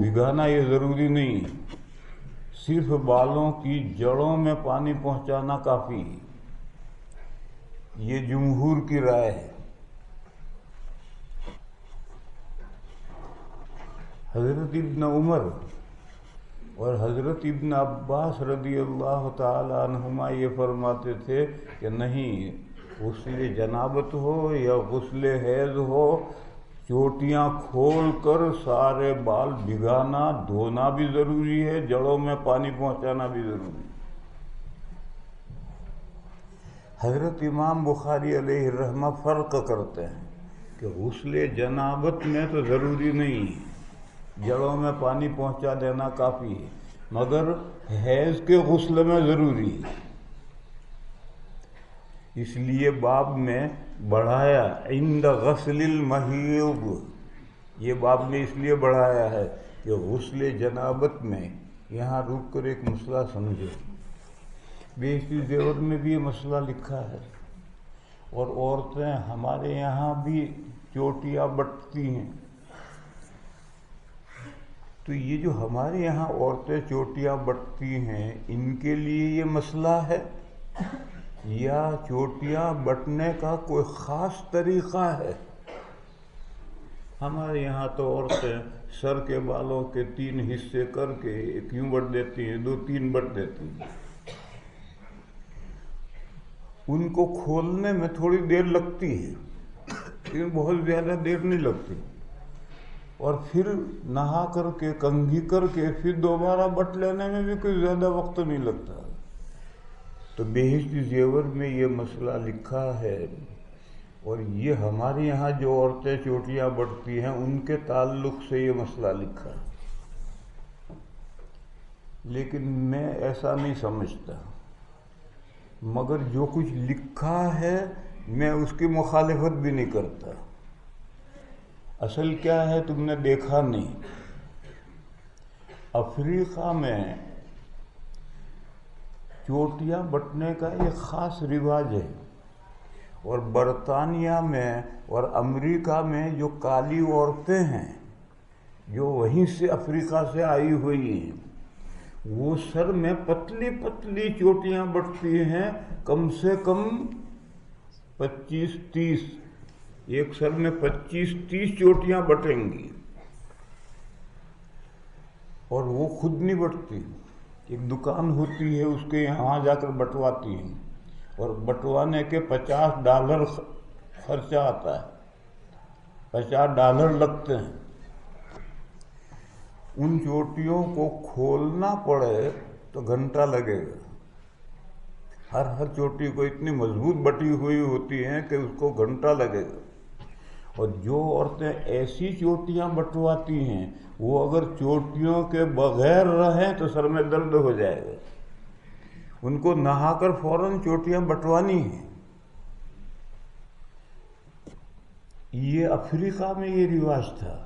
بھگانا یہ ضروری نہیں، صرف بالوں کی جڑوں میں پانی پہنچانا کافی ہے۔ یہ جمہور کی رائے ہے۔ حضرت ابن عمر اور حضرت ابن عباس رضی اللہ تعالی عنہما یہ فرماتے تھے کہ نہیں، غسل جنابت ہو یا غسل حیض ہو، چوٹیاں کھول کر سارے بال بھگانا، دھونا بھی ضروری ہے، جڑوں میں پانی پہنچانا بھی ضروری ہے۔ حضرت امام بخاری علیہ الرحمہ فرق کرتے ہیں کہ غسل جنابت میں تو ضروری نہیں ہے، جڑوں میں پانی پہنچا دینا کافی ہے، مگر حیض کے غسل میں ضروری ہے۔ اس لیے باب میں بڑھایا عند غسل المحیض، یہ باب میں اس لیے بڑھایا ہے کہ غسل جنابت میں یہاں رک کر ایک مسئلہ سمجھے۔ بیشتر زیور میں بھی یہ مسئلہ لکھا ہے، اور عورتیں ہمارے یہاں بھی چوٹیاں بٹتی ہیں، تو یہ جو ہمارے یہاں عورتیں چوٹیاں بٹتی ہیں، ان کے لیے یہ مسئلہ ہے یا چوٹیاں بٹنے کا کوئی خاص طریقہ ہے؟ ہمارے یہاں تو عورتیں سر کے بالوں کے 3 حصے کر کے ایک یوں بٹ دیتی ہیں، 2-3 بٹ دیتی ہیں۔ ان کو کھولنے میں تھوڑی دیر لگتی ہے، لیکن بہت زیادہ دیر نہیں لگتی، اور پھر نہا کر کے کنگھی کر کے پھر دوبارہ بٹ لینے میں بھی کوئی زیادہ وقت نہیں لگتا۔ تو بہشتی زیور میں یہ مسئلہ لکھا ہے، اور یہ ہمارے یہاں جو عورتیں چوٹیاں بٹتی ہیں ان کے تعلق سے یہ مسئلہ لکھا ہے، لیکن میں ایسا نہیں سمجھتا، مگر جو کچھ لکھا ہے میں اس کی مخالفت بھی نہیں کرتا۔ اصل کیا ہے تم نے دیکھا نہیں، افریقہ میں چوٹیاں بٹنے کا ایک خاص رواج ہے، اور برطانیہ میں اور امریکہ میں جو کالی عورتیں ہیں جو وہیں سے افریقہ سے آئی ہوئی ہیں، وہ سر میں پتلی پتلی چوٹیاں بٹتی ہیں، کم سے کم 25-30، ایک سر میں 25-30 چوٹیاں بٹیں گی، اور وہ خود نہیں بٹتی، ایک دکان ہوتی ہے اس کے یہاں جا کر بٹواتی ہیں، اور بٹوانے کے $50 خرچہ آتا ہے، $50 لگتے ہیں۔ ان چوٹیوں کو کھولنا پڑے تو گھنٹہ لگے گا، ہر چوٹی کو اتنی مضبوط بٹی ہوئی ہوتی ہیں کہ اس کو گھنٹہ لگے گا، اور جو عورتیں ایسی چوٹیاں بٹواتی ہیں وہ اگر چوٹیوں کے بغیر رہیں تو سر میں درد ہو جائے گا، ان کو نہا کر فوراً چوٹیاں بٹوانی ہیں۔ یہ افریقہ میں یہ رواج تھا،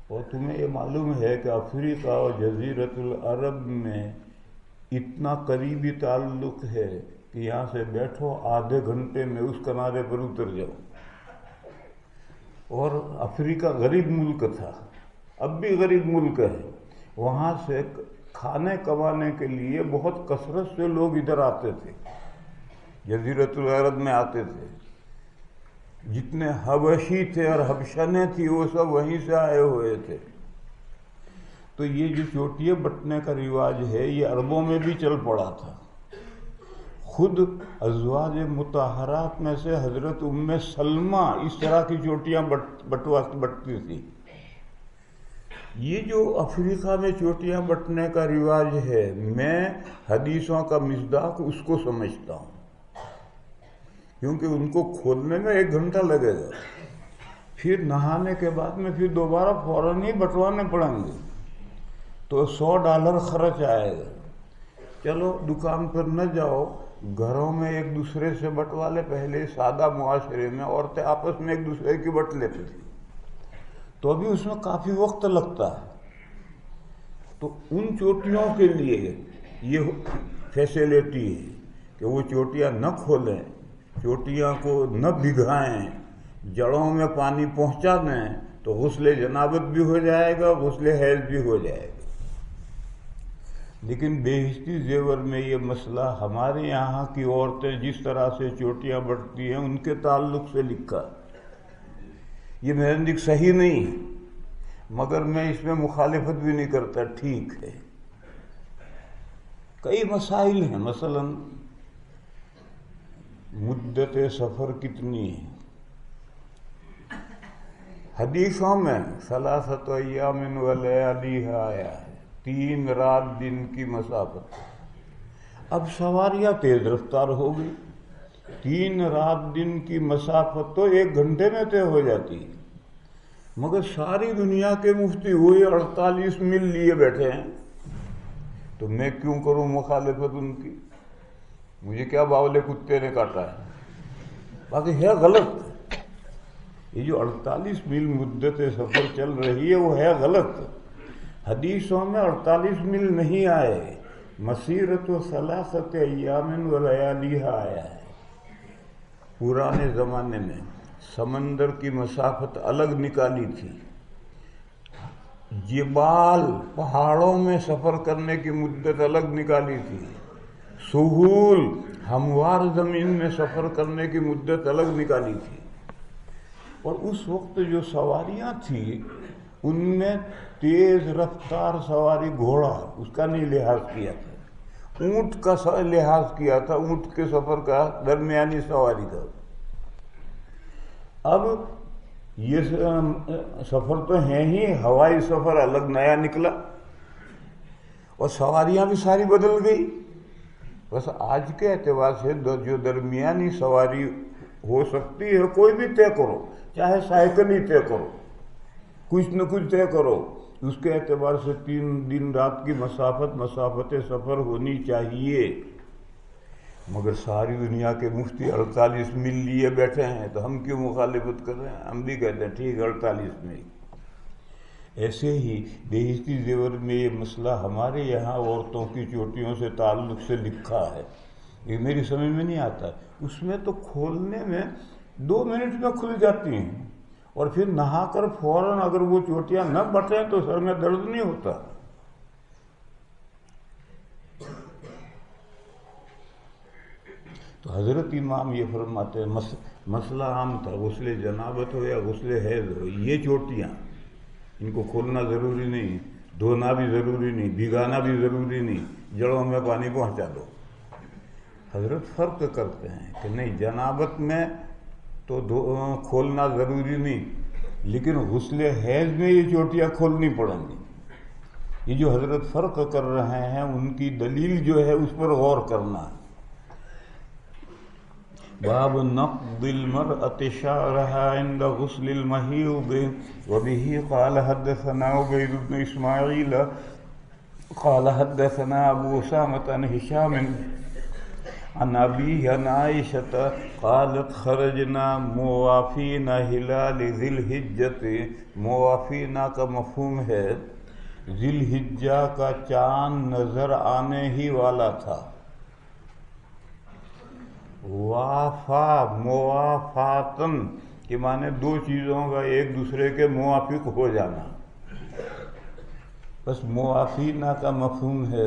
اور تمہیں یہ معلوم ہے کہ افریقہ اور جزیرۃ العرب میں اتنا قریبی تعلق ہے کہ یہاں سے بیٹھو آدھے گھنٹے میں اس کنارے پر اتر جاؤ۔ اور افریقہ غریب ملک تھا، اب بھی غریب ملک ہے، وہاں سے کھانے کمانے کے لیے بہت کثرت سے لوگ ادھر آتے تھے، جزیرۃ العرب میں آتے تھے، جتنے حبشی تھے اور حبشنیں تھی وہ سب وہیں سے آئے ہوئے تھے۔ تو یہ جو چوٹیاں بٹنے کا رواج ہے یہ عربوں میں بھی چل پڑا تھا۔ خود ازواج مطہرات میں سے حضرت ام سلمہ اس طرح کی چوٹیاں بٹتی تھی۔ یہ جو افریقہ میں چوٹیاں بٹنے کا رواج ہے، میں حدیثوں کا مصداق اس کو سمجھتا ہوں، کیونکہ ان کو کھولنے میں 1 گھنٹہ لگے گا، پھر نہانے کے بعد میں پھر دوبارہ فوراً ہی بٹوانے پڑیں گے، تو $100 خرچ آئے گا۔ چلو دکان پر نہ جاؤ، گھروں میں ایک دوسرے سے بٹوا لے۔ پہلے سادہ معاشرے میں عورتیں آپس میں ایک دوسرے کی بٹ لیتی تھی، تو ابھی اس میں کافی وقت لگتا ہے۔ تو ان چوٹیوں کے لیے یہ فیسیلٹی ہے کہ وہ چوٹیاں نہ کھولیں، چوٹیاں کو نہ بھگائیں، جڑوں میں پانی پہنچا دیں، تو غسل جنابت بھی ہو جائے گا، غسل حیض بھی ہو جائے گا۔ لیکن بہشتی زیور میں یہ مسئلہ ہمارے یہاں کی عورتیں جس طرح سے چوٹیاں بڑھتی ہیں ان کے تعلق سے لکھا، یہ میرے نزدیک صحیح نہیں، مگر میں اس میں مخالفت بھی نہیں کرتا، ٹھیک ہے۔ کئی مسائل ہیں، مثلا مدت سفر کتنی ہے؟ حدیثوں میں 3 ایام و لیالیہا آیا ہے، 3 رات دن کی مسافت۔ اب سواریاں تیز رفتار ہو گئی، 3 رات دن کی مسافت تو 1 گھنٹے میں طے ہو جاتی ہے، مگر ساری دنیا کے مفتی ہوئے 48 میل لیے بیٹھے ہیں، تو میں کیوں کروں مخالفت ان کی؟ مجھے کیا باولے کتے نے کاٹا ہے؟ باقی ہے غلط، یہ جو 48 میل مدت سفر چل رہی ہے وہ ہے غلط۔ حدیثوں میں 48 میل نہیں آئے، مسیرت و 3 ایام و لیالیہا آیا ہے۔ پرانے زمانے میں سمندر کی مسافت الگ نکالی تھی، جبال پہاڑوں میں سفر کرنے کی مدت الگ نکالی تھی، سہول ہموار زمین میں سفر کرنے کی مدت الگ نکالی تھی، اور اس وقت جو سواریاں تھیں ان میں تیز رفتار سواری گھوڑا اس کا نہیں لحاظ کیا تھا، اونٹ کا لحاظ کیا تھا، اونٹ کے سفر کا درمیانی سواری کا۔ اب یہ سفر تو ہے ہی، ہوائی سفر الگ نیا نکلا، اور سواریاں بھی ساری بدل گئی۔ بس آج کے اعتبار سے جو درمیانی سواری ہو سکتی ہے کوئی بھی طے کرو، چاہے سائیکل ہی طے کرو، کچھ نہ کچھ طے کرو، اس کے اعتبار سے 3 دن رات کی مسافت سفر ہونی چاہیے، مگر ساری دنیا کے مفتی 48 میل لیے بیٹھے ہیں، تو ہم کیوں مخالفت کر رہے ہیں؟ ہم بھی کہتے ہیں ٹھیک 48 میل۔ ایسے ہی بہشتی زیور میں یہ مسئلہ ہمارے یہاں عورتوں کی چوٹیوں سے تعلق سے لکھا ہے، یہ میری سمجھ میں نہیں آتا۔ اس میں تو کھولنے میں 2 منٹ میں کھل جاتی ہیں، اور پھر نہا کر فوراً اگر وہ چوٹیاں نہ بٹیں تو سر میں درد نہیں ہوتا۔ تو حضرت امام یہ فرماتے ہیں مسئلہ عام تھا، غسل جنابت ہو یا غسل حیض ہو، یہ چوٹیاں ان کو کھولنا ضروری نہیں، دھونا بھی ضروری نہیں، بھگانا بھی ضروری نہیں، جڑوں میں پانی پہنچا دو۔ حضرت فرق کرتے ہیں کہ نہیں، جنابت میں تو کھولنا ضروری نہیں، لیکن غسل حیض میں یہ چوٹیاں کھولنی پڑیں گی۔ یہ جو حضرت فرق کر رہے ہیں ان کی دلیل جو ہے اس پر غور کرنا ہے۔ باب نقض المرأة شعرها عند غسل المحيض وبه قال حدثنا عبيد بن إسماعيل قال حدثنا أبو أسامة عن هشام عن أبيه عن عائشة قالت خرجنا موافين هلال ذي الحجة۔ موافینا کا مفہوم ہے ذی الحجہ کا چاند نظر آنے ہی والا تھا۔ وافا موافاتن کے معنی 2 چیزوں کا ایک دوسرے کے موافق ہو جانا، بس موافینا کا مفہوم ہے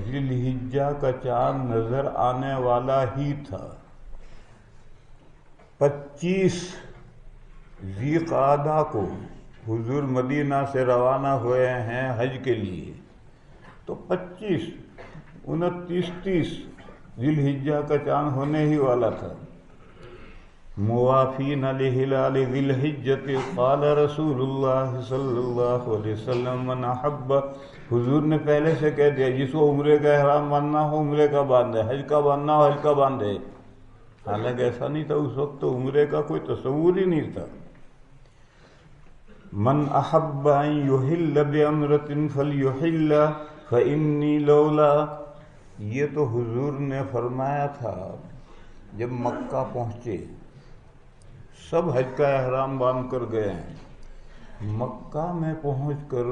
ذی الحجہ کا چاند نظر آنے والا ہی تھا۔ 25 ذی قعدہ کو حضور مدینہ سے روانہ ہوئے ہیں حج کے لیے، تو 25 29 30 ذی الحجہ کا چاند ہونے ہی والا تھا۔ موافین لہلال ذی الحجہ قال رسول اللہ صلی اللہ علیہ وسلم من احب، حضور نے پہلے سے کہہ دیا جس کو عمرے کا احرام باندھنا ہو عمرے کا باندھے، حج کا باندھنا ہو حج کا باندھے۔ حالانکہ ایسا نہیں تھا، اس وقت تو عمرے کا کوئی تصور ہی نہیں تھا۔ من احب ان یحل بعمرۃ فلیحل فانی لولا، یہ تو حضور نے فرمایا تھا جب مکہ پہنچے، سب حج کا احرام باندھ کر گئے ہیں، مکہ میں پہنچ کر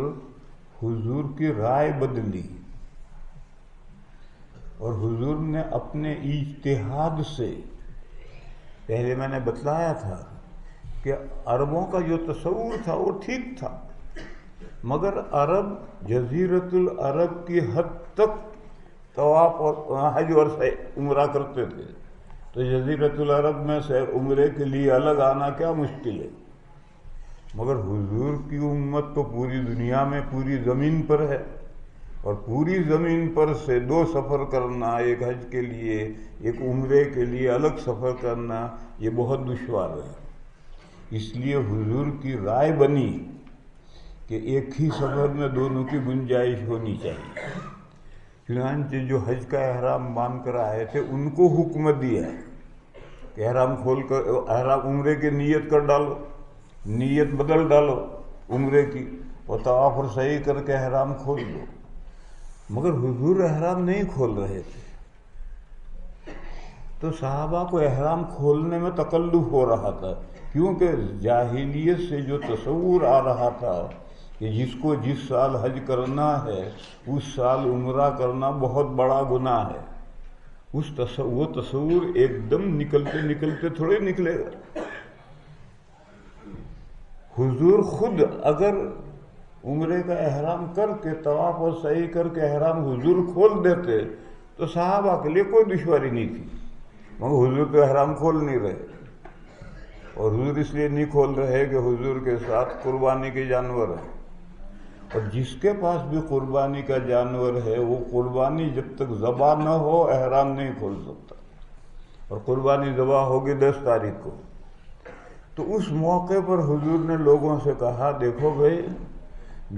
حضور کی رائے بدلی، اور حضور نے اپنے اجتہاد سے، پہلے میں نے بتلایا تھا کہ کہ عربوں کا جو تصور تھا وہ ٹھیک تھا، مگر عرب جزیرت العرب کی حد تک طواف اور حج اور عمرہ کرتے تھے، تو جزیرت العرب میں سے عمرے کے لیے الگ آنا کیا مشکل ہے۔ مگر حضور کی امت تو پوری دنیا میں پوری زمین پر ہے، اور پوری زمین پر سے 2 سفر کرنا، ایک حج کے لیے ایک عمرے کے لیے الگ سفر کرنا، یہ بہت دشوار ہے۔ اس لیے حضور کی رائے بنی کہ ایک ہی سفر میں دونوں کی گنجائش ہونی چاہیے۔ چنانچہ جو حج کا احرام باندھ کر آئے تھے ان کو حکم دیا کہ احرام کھول کر احرام عمرے کی نیت کر ڈالو، نیت بدل ڈالو عمرے کی، اور طواف اور سعی کر کے احرام کھول دو۔ مگر حضور احرام نہیں کھول رہے تھے، تو صحابہ کو احرام کھولنے میں تکلف ہو رہا تھا، کیونکہ جاہلیت سے جو تصور آ رہا تھا کہ جس کو جس سال حج کرنا ہے اس سال عمرہ کرنا بہت بڑا گناہ ہے، وہ تصور ایک دم نکلتے نکلتے تھوڑے نکلے گا۔ حضور خود اگر عمرے کا احرام کر کے طواف اور سعی کر کے احرام حضور کھول دیتے تو صحابہ کے لیے کوئی دشواری نہیں تھی، مگر حضور تو احرام کھول نہیں رہے، اور حضور اس لیے نہیں کھول رہے کہ حضور کے ساتھ قربانی کے جانور ہیں، اور جس کے پاس بھی قربانی کا جانور ہے وہ قربانی جب تک ذبح نہ ہو احرام نہیں کھول سکتا، اور قربانی ذبح ہوگی 10 تاریخ کو۔ تو اس موقع پر حضور نے لوگوں سے کہا، دیکھو بھائی،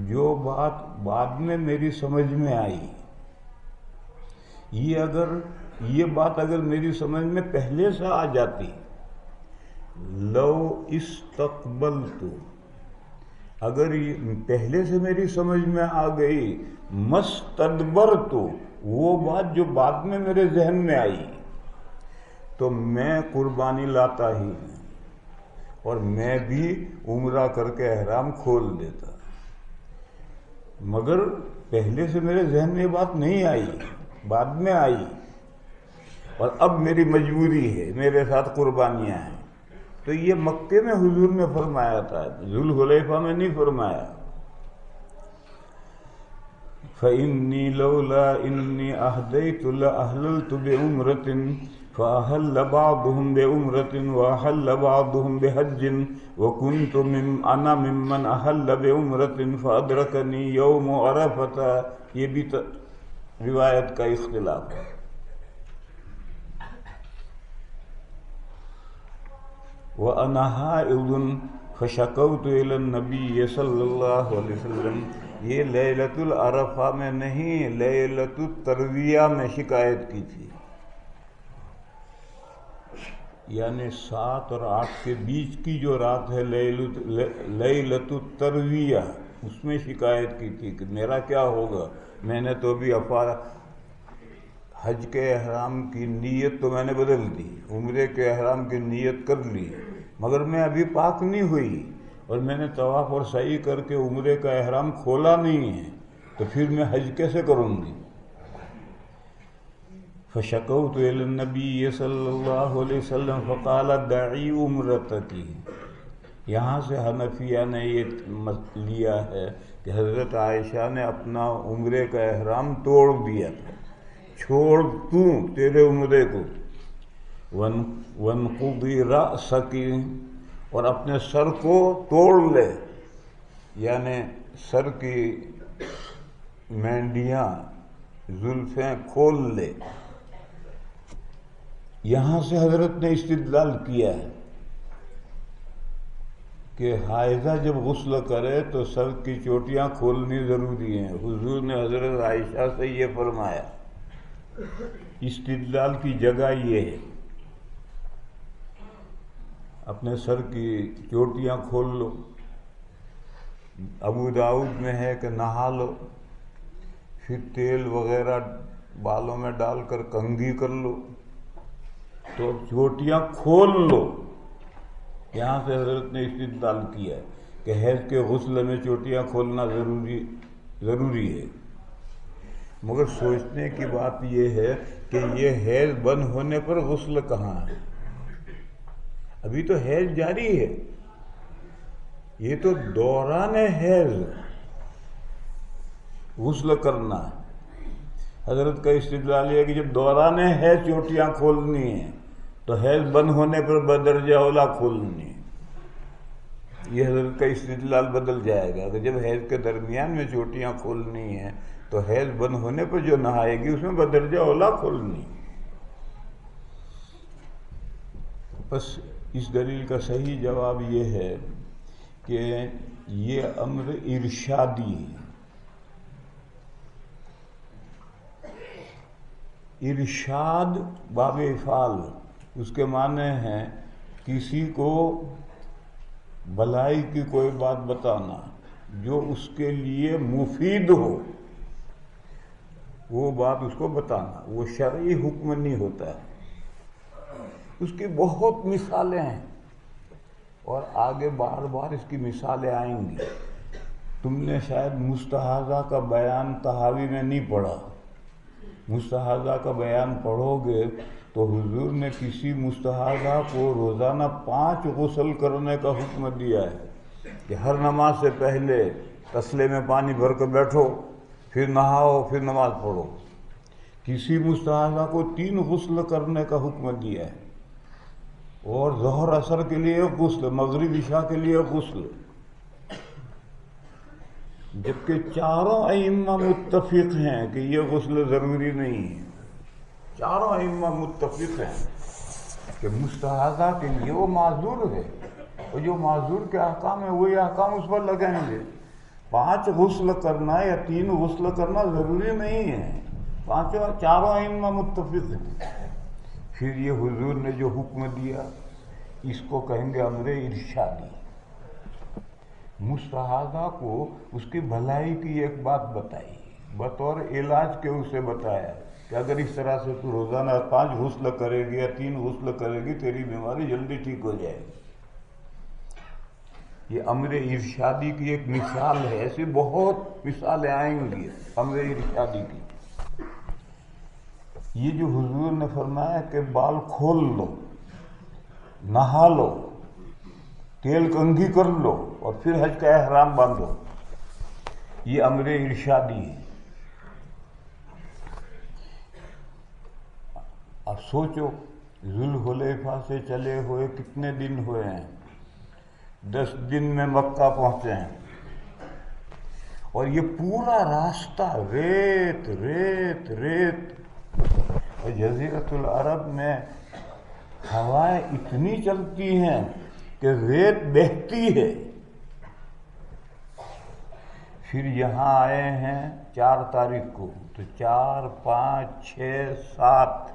جو بات بعد میں میری سمجھ میں آئی، یہ بات اگر میری سمجھ میں پہلے سے آ جاتی، لو استقبلت، اگر یہ پہلے سے میری سمجھ میں آ گئی، مستدبرت، وہ بات جو بعد میں میرے ذہن میں آئی، تو میں قربانی لاتا ہی نہیں، اور میں بھی عمرہ کر کے احرام کھول دیتا، مگر پہلے سے میرے ذہن میں یہ بات نہیں آئی، بعد میں آئی، اور اب میری مجبوری ہے، میرے ساتھ قربانیاں ہیں۔ تو یہ مکے میں حضور نے فرمایا تھا، ذوالحلیفہ میں نہیں فرمایا۔ فَإِنِّي لَوْلَا إِنِّي أَهْدَيْتُ لَأَهْلَلْتُ بِعُمْرَةٍ فَأَحَلَّ بَعْضُهُمْ بِعُمْرَةٍ وَأَحَلَّ بَعْضُهُمْ بِحَجٍّ وَكُنْتُ أَنَا مِمَّنْ أَحَلَّ بِعُمْرَةٍ فَأَدْرَكَنِي يَوْمُ عَرَفَةَ، یہ بھی روایت کا اختلاف ہے۔ وَأَنَا حَائِضٌ فَشَكَوْتُ إِلَى النَّبِيِّ صلی اللہ علیہ وسلم، یہ لیلۃ العرفہ میں نہیں، لیلۃ الترویہ میں شکایت کی تھی، یعنی 7 اور 8 کے بیچ کی جو رات ہے لیلۃ الترویہ، اس میں شکایت کی تھی کہ میرا کیا ہوگا، میں نے تو ابھی حج کے احرام کی نیت تو میں نے بدل دی، عمرے کے احرام کی نیت کر لی، مگر میں ابھی پاک نہیں ہوئی، اور میں نے طواف اور سعی کر کے عمرے کا احرام کھولا نہیں ہے، تو پھر میں حج کیسے کروں گی؟ فشکوت الی النبی صلی اللہ علیہ وسلم فقال دعی عمرتک، یہاں سے حنفیہ نے یہ لیا ہے کہ حضرت عائشہ نے اپنا عمرے کا احرام توڑ دیا تھا، چھوڑ تو تیرے عمرے کو، وانقضی رأسک، اور اپنے سر کو توڑ لے، یعنی سر کی مینڈیاں زلفیں کھول لے۔ یہاں سے حضرت نے استدلال کیا ہے کہ حائضہ جب غسل کرے تو سر کی چوٹیاں کھولنی ضروری ہیں، حضور نے حضرت عائشہ سے یہ فرمایا، استدلال کی جگہ یہ ہے، اپنے سر کی چوٹیاں کھول لو۔ ابو داؤد میں ہے کہ نہا لو، پھر تیل وغیرہ بالوں میں ڈال کر کنگھی کر لو، تو چوٹیاں کھول لو۔ یہاں سے حضرت نے استدلال کیا ہے کہ حیض کے غسل میں چوٹیاں کھولنا ضروری ہے، مگر سوچنے کی بات یہ ہے کہ یہ حیض بند ہونے پر غسل کہاں ہے؟ ابھی تو حیض جاری ہے، یہ تو دوران حیض غسل کرنا ہے۔ حضرت کا استدلال یہ ہے کہ جب دوران حیض چوٹیاں کھولنی ہیں تو حیض بند ہونے پر بدرجہ اولا کھولنی ہے۔ یہ حضرت کا استدلال بدل جائے گا کہ جب حیض کے درمیان میں چوٹیاں کھولنی ہیں تو حیض بند ہونے پر جو نہائے گی اس میں بدرجہ اولا کھولنی۔ بس اس دلیل کا صحیح جواب یہ ہے کہ یہ امر ارشادی ہے۔ ارشاد باب افعال، اس کے معنی ہیں کسی کو بھلائی کی کوئی بات بتانا جو اس کے لیے مفید ہو، وہ بات اس کو بتانا، وہ شرعی حکم نہیں ہوتا ہے۔ اس کی بہت مثالیں ہیں اور آگے بار بار اس کی مثالیں آئیں گی۔ تم نے شاید مستحاضہ کا بیان طحاوی میں نہیں پڑھا۔ مستحاضہ کا بیان پڑھو گے تو حضور نے کسی مستحاضہ کو روزانہ 5 غسل کرنے کا حکم دیا ہے کہ ہر نماز سے پہلے تسلے میں پانی بھر کر بیٹھو، پھر نہاؤ، پھر نماز پڑھو۔ کسی مستحاضہ کو 3 غسل کرنے کا حکم دیا ہے، اور ظہر عصر کے لیے ایک غسل، مغرب عشاء کے لیے ایک غسل، جبکہ چاروں ائمہ متفق ہیں کہ یہ غسل ضروری نہیں ہے۔ چاروں ائمہ متفق ہیں کہ مستحاضہ کے لیے وہ معذور ہے، اور جو معذور کے احکام ہیں وہی احکام اس پر لگیں گے۔ 5 غسل کرنا یا 3 غسل کرنا ضروری نہیں ہے، چاروں ائمہ متفق ہیں۔ پھر یہ حضور نے جو حکم دیا اس کو کہیں گے امر ارشادی۔ مستحاضہ کو اس کی بھلائی کی ایک بات بتائی، بطور علاج کے اسے بتایا کہ اگر اس طرح سے تو روزانہ 5 غسل کرے گی یا 3 غسل کرے گی تیری بیماری جلدی ٹھیک ہو جائے گی۔ یہ امر ارشادی کی ایک مثال ہے، ایسی بہت مثالیں آئیں گی امر ارشادی کی۔ یہ جو حضور نے فرمایا کہ بال کھول لو، نہا لو، تیل کنگھی کر لو اور پھر حج کا احرام باندھو، یہ امر ارشادی ہے۔ اب سوچو ذوالحلیفہ سے چلے ہوئے کتنے دن ہوئے ہیں؟ 10 دن میں مکہ پہنچے ہیں، اور یہ پورا راستہ ریت ریت ریت، اور جزیرۃ العرب میں ہوائیں اتنی چلتی ہیں کہ ریت بہتی ہے۔ پھر یہاں آئے ہیں 4 تاریخ کو، تو 4، 5، 6، 7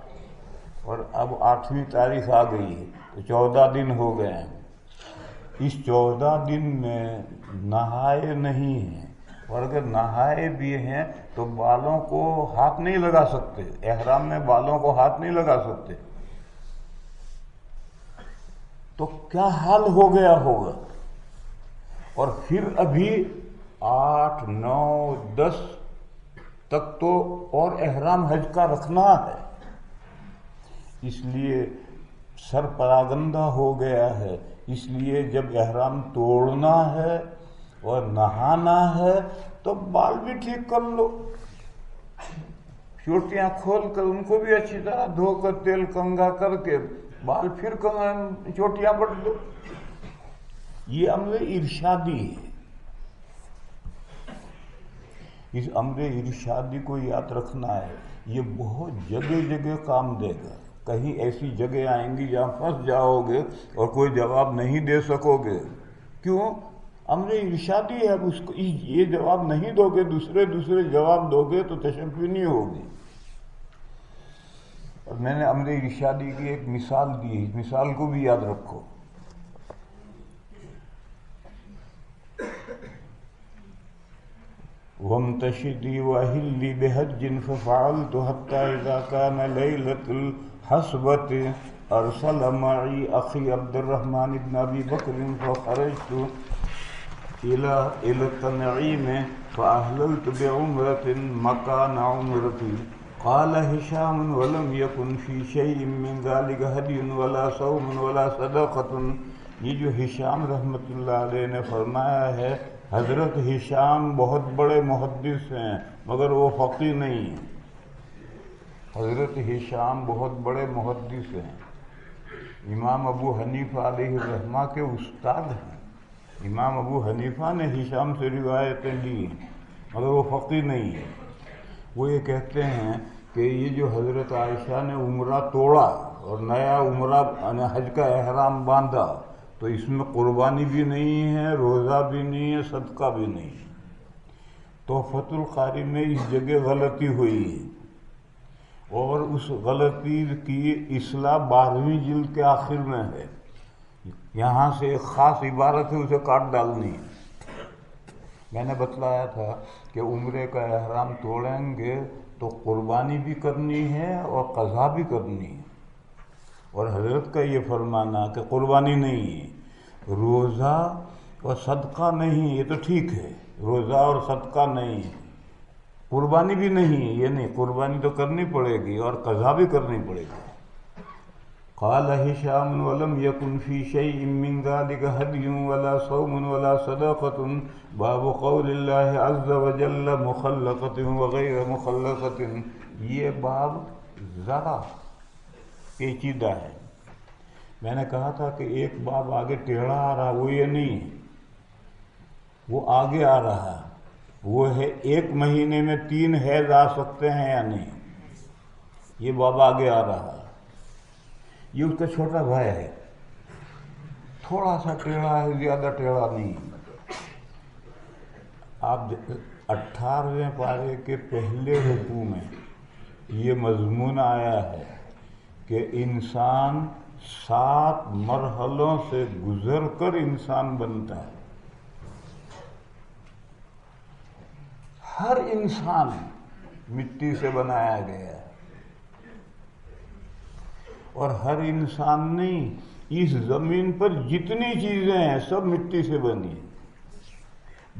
اور اب 8ویں تاریخ آ گئی ہے، تو 14 دن ہو گئے ہیں۔ اس 14 دن میں نہائے نہیں ہیں، اور اگر نہائے بھی ہیں تو بالوں کو ہاتھ نہیں لگا سکتے، احرام میں بالوں کو ہاتھ نہیں لگا سکتے، تو کیا حال ہو گیا ہوگا؟ اور پھر ابھی 8، 9، 10 تک تو اور احرام حج کا رکھنا ہے، اس لیے سر پراگندہ ہو گیا ہے۔ اس لیے جب احرام توڑنا ہے اور نہانا ہے تو بال بھی ٹھیک کر لو، چوٹیاں کھول کر ان کو بھی اچھی طرح دھو کر تیل کنگھا کر کے بال پھر چوٹیاں بڑھ دو۔ یہ امر ارشادی ہے۔ اس امر ارشادی کو یاد رکھنا ہے، یہ بہت جگہ جگہ کام دے گا۔ کہیں ایسی جگہ آئیں گی جہاں پھنس جاؤ گے اور کوئی جواب نہیں دے سکو گے، کیوں؟ امر ارشادی ہے، اس کو یہ جواب نہیں دو گے، دوسرے جواب دو گے تو تشفی نہیں ہوگی۔ اور میں نے امر ارشادی کی ایک مثال دی ہے، اس مثال کو بھی یاد رکھو۔ وَامْتَشِدِي وَأَهِلِّي بِحَجٍّ فَفَعَلْتُ حَتَّى إِذَا كَانَ لَيْلَةُ الْحَصْبَةِ أَرْسَلَ مَعِي أَخِي عبد الرحمن بن أبي بكر فخرجت إلى التنعيم فأهللت بعمرة مكان عمرتي. قال هشام ولم يكن في شيء من ذلك هدي ولا صوم ولا صدقة یہ جو ہشام رحمۃ اللہ علیہ نے فرمایا ہے، حضرت ہشام بہت بڑے محدث ہیں مگر وہ فقیہ نہیں ہیں۔ حضرت ہشام بہت بڑے محدث ہیں، امام ابو حنیفہ علیہ الرحمہ کے استاد ہیں۔ امام ابو حنیفہ نے ہشام سے روایتیں لی ہیں مگر وہ فقیہ نہیں ہے۔ وہ یہ کہتے ہیں کہ یہ جو حضرت عائشہ نے عمرہ توڑا اور نیا عمرہ حج کا احرام باندھا تو اس میں قربانی بھی نہیں ہے، روزہ بھی نہیں ہے، صدقہ بھی نہیں ہے۔ تحفۃ القاری میں اس جگہ غلطی ہوئی ہے اور اس غلطی کی اصلاح 12ویں جلد کے آخر میں ہے۔ یہاں سے ایک خاص عبارت ہے، اسے کاٹ ڈالنی ہے۔ میں نے بتلایا تھا کہ عمرے کا احرام توڑیں گے تو قربانی بھی کرنی ہے اور قضا بھی کرنی ہے، اور حضرت کا یہ فرمانا کہ قربانی نہیں ہے، روزہ اور صدقہ نہیں، یہ تو ٹھیک ہے، روزہ اور صدقہ نہیں ہے، قربانی بھی نہیں ہے، یہ نہیں، قربانی تو کرنی پڑے گی اور قضا بھی کرنی پڑے گی۔ قال ہشام ولم یکن فی شیء من ذلک ہدی ولا صوم ولا صدقۃ باب قول اللہ عز وجل مخلقۃ وغیر مخلقۃ۔ یہ باب ذرا پیچیدہ ہے۔ میں نے کہا تھا کہ ایک باب آگے ٹیڑھا آ رہا، وہ یہ نہیں ہے، وہ آگے آ رہا ہے، وہ ہے 1 مہینے میں 3 حیض آ سکتے ہیں یا نہیں، یہ باب آگے آ رہا ہے۔ یہ اس کا چھوٹا بھائی ہے، تھوڑا سا ٹیڑھا ہے، زیادہ ٹیڑھا نہیں۔ آپ 18ویں پارے کے پہلے رکوع میں یہ مضمون آیا ہے کہ انسان 7 مرحلوں سے گزر کر انسان بنتا ہے۔ ہر انسان مٹی سے بنایا گیا ہے، اور ہر انسان نہیں، اس زمین پر جتنی چیزیں ہیں سب مٹی سے بنی ہیں۔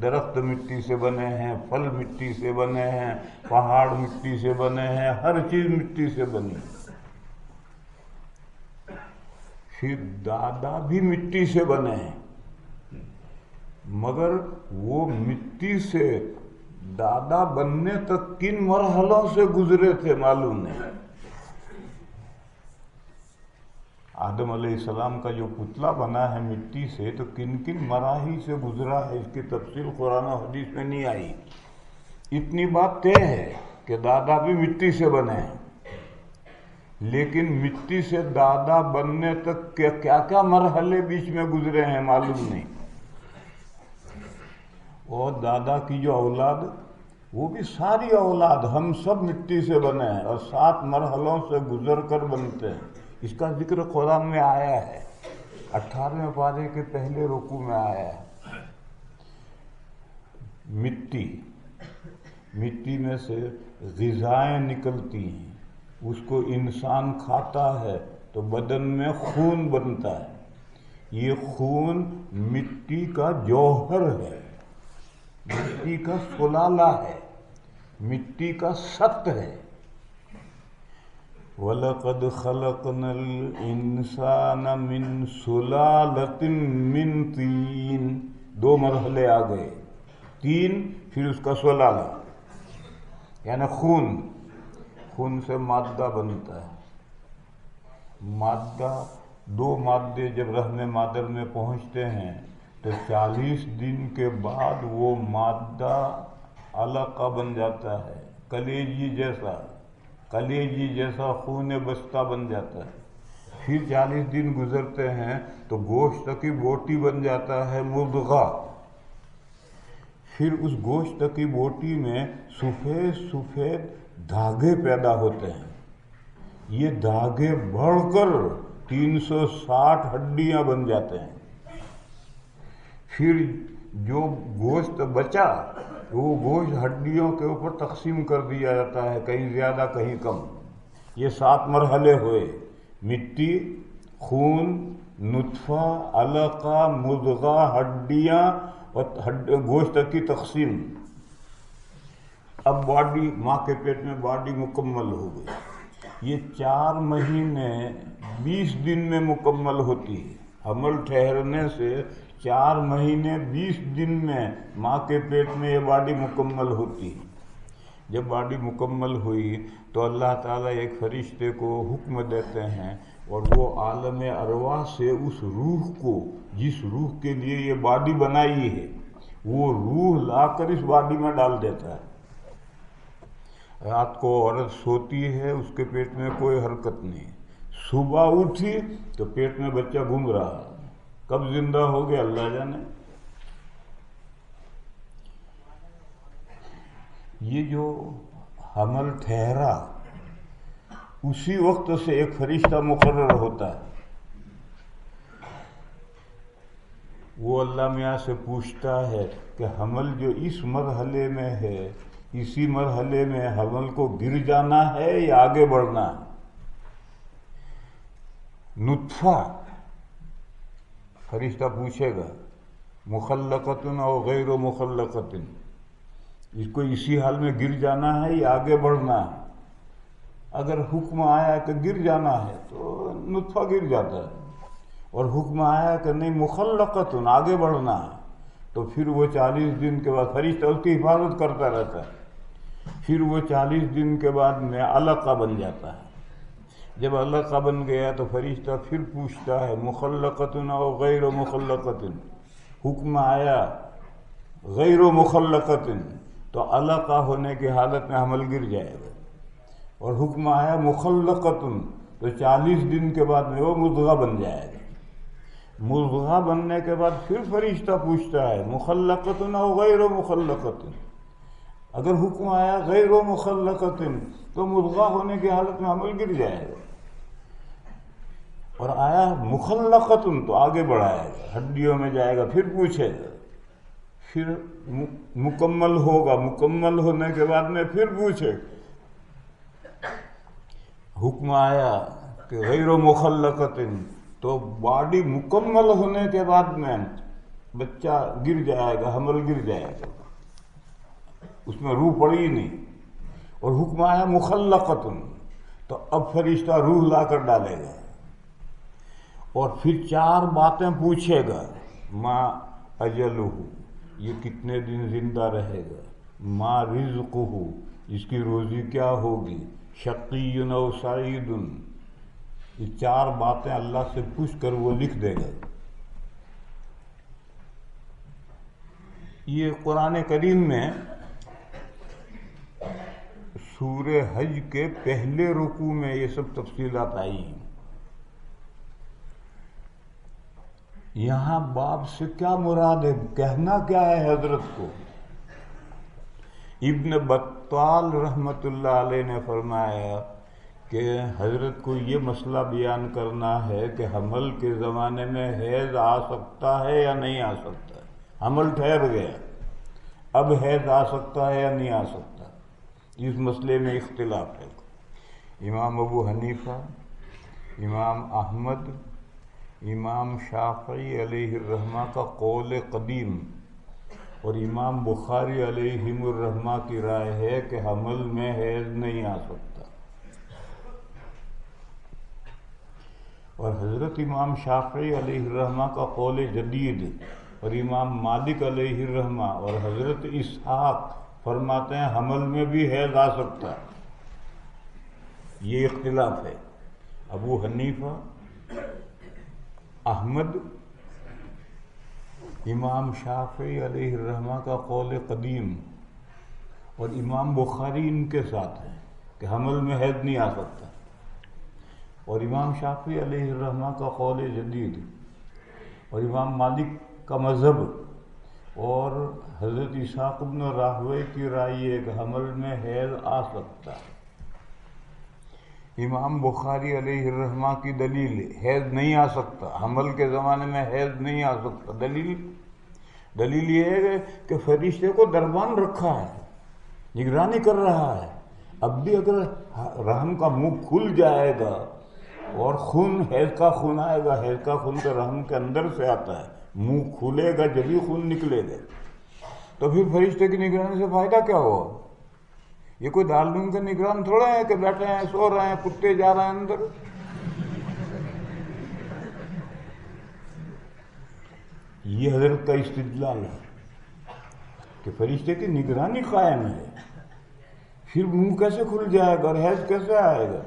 درخت مٹی سے بنے ہیں، پھل مٹی سے بنے ہیں، پہاڑ مٹی سے بنے ہیں، ہر چیز مٹی سے بنی ہے۔ پھر دادا بھی مٹی سے بنے ہیں، مگر وہ مٹی سے دادا بننے تک کن مرحلوں سے گزرے تھے معلوم نہیں۔ آدم علیہ السلام کا جو پتلا بنا ہے مٹی سے، تو کن کن مراحل سے گزرا ہے، اس کی تفصیل قرآن و حدیث میں نہیں آئی۔ اتنی بات طے ہے کہ دادا بھی مٹی سے بنے ہیں، لیکن مٹی سے دادا بننے تک کیا کیا مرحلے بیچ میں گزرے ہیں معلوم نہیں۔ اور دادا کی جو اولاد، وہ بھی ساری اولاد ہم سب مٹی سے بنے ہیں اور 7 مرحلوں سے گزر کر بنتے ہیں۔ اس کا ذکر قرآن میں آیا ہے، 18ویں پارے کے پہلے رکوع میں آیا ہے۔ مٹی میں سے غذائیں نکلتی ہیں، اس کو انسان کھاتا ہے تو بدن میں خون بنتا ہے۔ یہ خون مٹی کا جوہر ہے، مٹی کا سلالہ ہے، مٹی کا ست ہے۔ وَلَقَدْ خَلَقْنَا الْإِنسَانَ مِنْ سُلَالَةٍ مِّن طِينٍ، 2 مرحلے آ گئے، 3 پھر اس کا سلالہ، یعنی خون سے مادہ بنتا ہے۔ مادہ، 2 مادے جب رحم مادر میں پہنچتے ہیں تو 40 دن کے بعد وہ مادہ علقہ بن جاتا ہے، کلیجی جیسا خون بستہ بن جاتا ہے۔ پھر 40 دن گزرتے ہیں تو گوشت کی بوٹی بن جاتا ہے، مضغہ۔ پھر اس گوشت کی بوٹی میں سفید سفید دھاگے پیدا ہوتے ہیں، یہ دھاگے بڑھ کر 360 ہڈیاں بن جاتے ہیں۔ پھر جو گوشت بچا وہ گوشت ہڈیوں کے اوپر تقسیم کر دیا جاتا ہے، کہیں زیادہ کہیں کم۔ یہ 7 مرحلے ہوئے، مٹی، خون، نطفہ، علقہ، مضغہ، ہڈیاں اور گوشت کی تقسیم۔ اب باڈی، ماں کے پیٹ میں باڈی مکمل ہو گئی۔ یہ 4 مہینے 20 دن میں مکمل ہوتی ہے۔ حمل ٹھہرنے سے 4 مہینے 20 دن میں ماں کے پیٹ میں یہ باڈی مکمل ہوتی ہے۔ جب باڈی مکمل ہوئی تو اللہ تعالیٰ ایک فرشتے کو حکم دیتے ہیں اور وہ عالم ارواح سے اس روح کو، جس روح کے لیے یہ باڈی بنائی ہے، وہ روح لا کر اس باڈی میں ڈال دیتا ہے۔ رات کو عورت سوتی ہے، اس کے پیٹ میں کوئی حرکت نہیں، صبح اٹھی تو پیٹ میں بچہ گھوم رہا، کب زندہ ہو گیا اللہ جانے۔ یہ جو حمل ٹھہرا، اسی وقت سے ایک فرشتہ مقرر ہوتا ہے، وہ اللہ میاں سے پوچھتا ہے کہ حمل جو اس مرحلے میں ہے، اسی مرحلے میں حمل کو گر جانا ہے یا آگے بڑھنا ہے؟ نطفہ فرشتہ پوچھے گا، مخلقتن او غیر مخلقتن، اس کو اسی حال میں گر جانا ہے یا آگے بڑھنا ہے؟ اگر حکم آیا کہ گر جانا ہے تو نطفہ گر جاتا ہے، اور حکم آیا کہ نہیں مخلقتن، آگے بڑھنا ہے، تو پھر وہ 40 دن کے بعد فرشتہ اس کی حفاظت کرتا رہتا ہے، پھر وہ 40 دن کے بعد میں علقہ بن جاتا ہے۔ جب علقہ بن گیا تو فرشتہ پھر پوچھتا ہے مخلقتن او غیر مخلقتن، حکم آیا غیر مخلقتن تو علقہ ہونے کی حالت میں حمل گر جائے گا، اور حکم آیا مخلقتن تو 40 دن کے بعد میں وہ مضغہ بن جائے گا۔ مضغہ بننے کے بعد پھر فرشتہ پوچھتا ہے مخلقتن او غیر مخلقتن، اگر حکم آیا غیر مخلقتن تو مضغہ ہونے کی حالت میں حمل گر جائے گا، اور آیا مخلقتن تو آگے بڑھائے گا، ہڈیوں میں جائے گا، پھر پوچھے گا، پھر مکمل ہوگا، مکمل ہونے کے بعد میں پھر پوچھے گا، حکم آیا کہ غیر مخلقتن تو باڈی مکمل ہونے کے بعد میں بچہ گر جائے گا، حمل گر جائے گا، اس میں روح پڑی نہیں، اور حکم آیا مخلقتن تو اب فرشتہ روح لا کر ڈالے گا، اور پھر 4 باتیں پوچھے گا، ما اجلہ، یہ کتنے دن زندہ رہے گا، ما رزقہ، اس کی روزی کیا ہوگی، شقی او سعید، یہ 4 باتیں اللہ سے پوچھ کر وہ لکھ دے گا۔ یہ قرآن کریم میں سورہ حج کے پہلے رکوع میں یہ سب تفصیلات آئی ہیں۔ یہاں باب سے کیا مراد ہے، کہنا کیا ہے حضرت کو؟ ابن بطال رحمۃ اللہ علیہ نے فرمایا کہ حضرت کو یہ مسئلہ بیان کرنا ہے کہ حمل کے زمانے میں حیض آ سکتا ہے یا نہیں آ سکتا ہے۔ حمل ٹھہر گیا، اب حیض آ سکتا ہے یا نہیں آ سکتا، اس مسئلے میں اختلاف ہے۔ امام ابو حنیفہ، امام احمد، امام شافعی علیہ الرحمہ کا قول قدیم اور امام بخاری علیہم الرحمہ کی رائے ہے کہ حمل میں حیض نہیں آ سکتا، اور حضرت امام شافعی علیہ الرحمہ کا قول جدید اور امام مالک علیہ الرحمہ اور حضرت اسحاق فرماتے ہیں حمل میں بھی حیض آ سکتا ہے۔ یہ اختلاف ہے۔ ابو حنیفہ، احمد، امام شافعی علیہ الرحمہ کا قول قدیم اور امام بخاری ان کے ساتھ ہیں کہ حمل میں حیض نہیں آ سکتا، اور امام شافعی علیہ الرحمہ کا قول جدید اور امام مالک کا مذہب اور حضرت اسحاق بن راہویہ کی رائے ہے کہ حمل میں حیض آ سکتا ہے۔ امام بخاری علیہ الرحمہ کی دلیل حیض نہیں آ سکتا، حمل کے زمانے میں حیض نہیں آ سکتا، دلیل یہ ہے کہ فرشتے کو دربان رکھا ہے، نگرانی کر رہا ہے، اب بھی اگر رحم کا منہ کھل جائے گا اور خون، حیض کا خون آئے گا، حیض کا خون تو رحم کے اندر سے آتا ہے، منہ کھلے گا جبھی خون نکلے گا، تو پھر فرشتے کی نگرانی سے فائدہ کیا ہوا؟ یہ کوئی دارالعلوم کے نگران تھوڑا ہے کہ بیٹھے ہیں، سو رہے ہیں، کتے جا رہے ہیں اندر۔ یہ حضرت کا استدلال ہے کہ فرشتے کی نگرانی قائم ہے، پھر منہ کیسے کھل جائے گا اور حیض کیسے آئے گا؟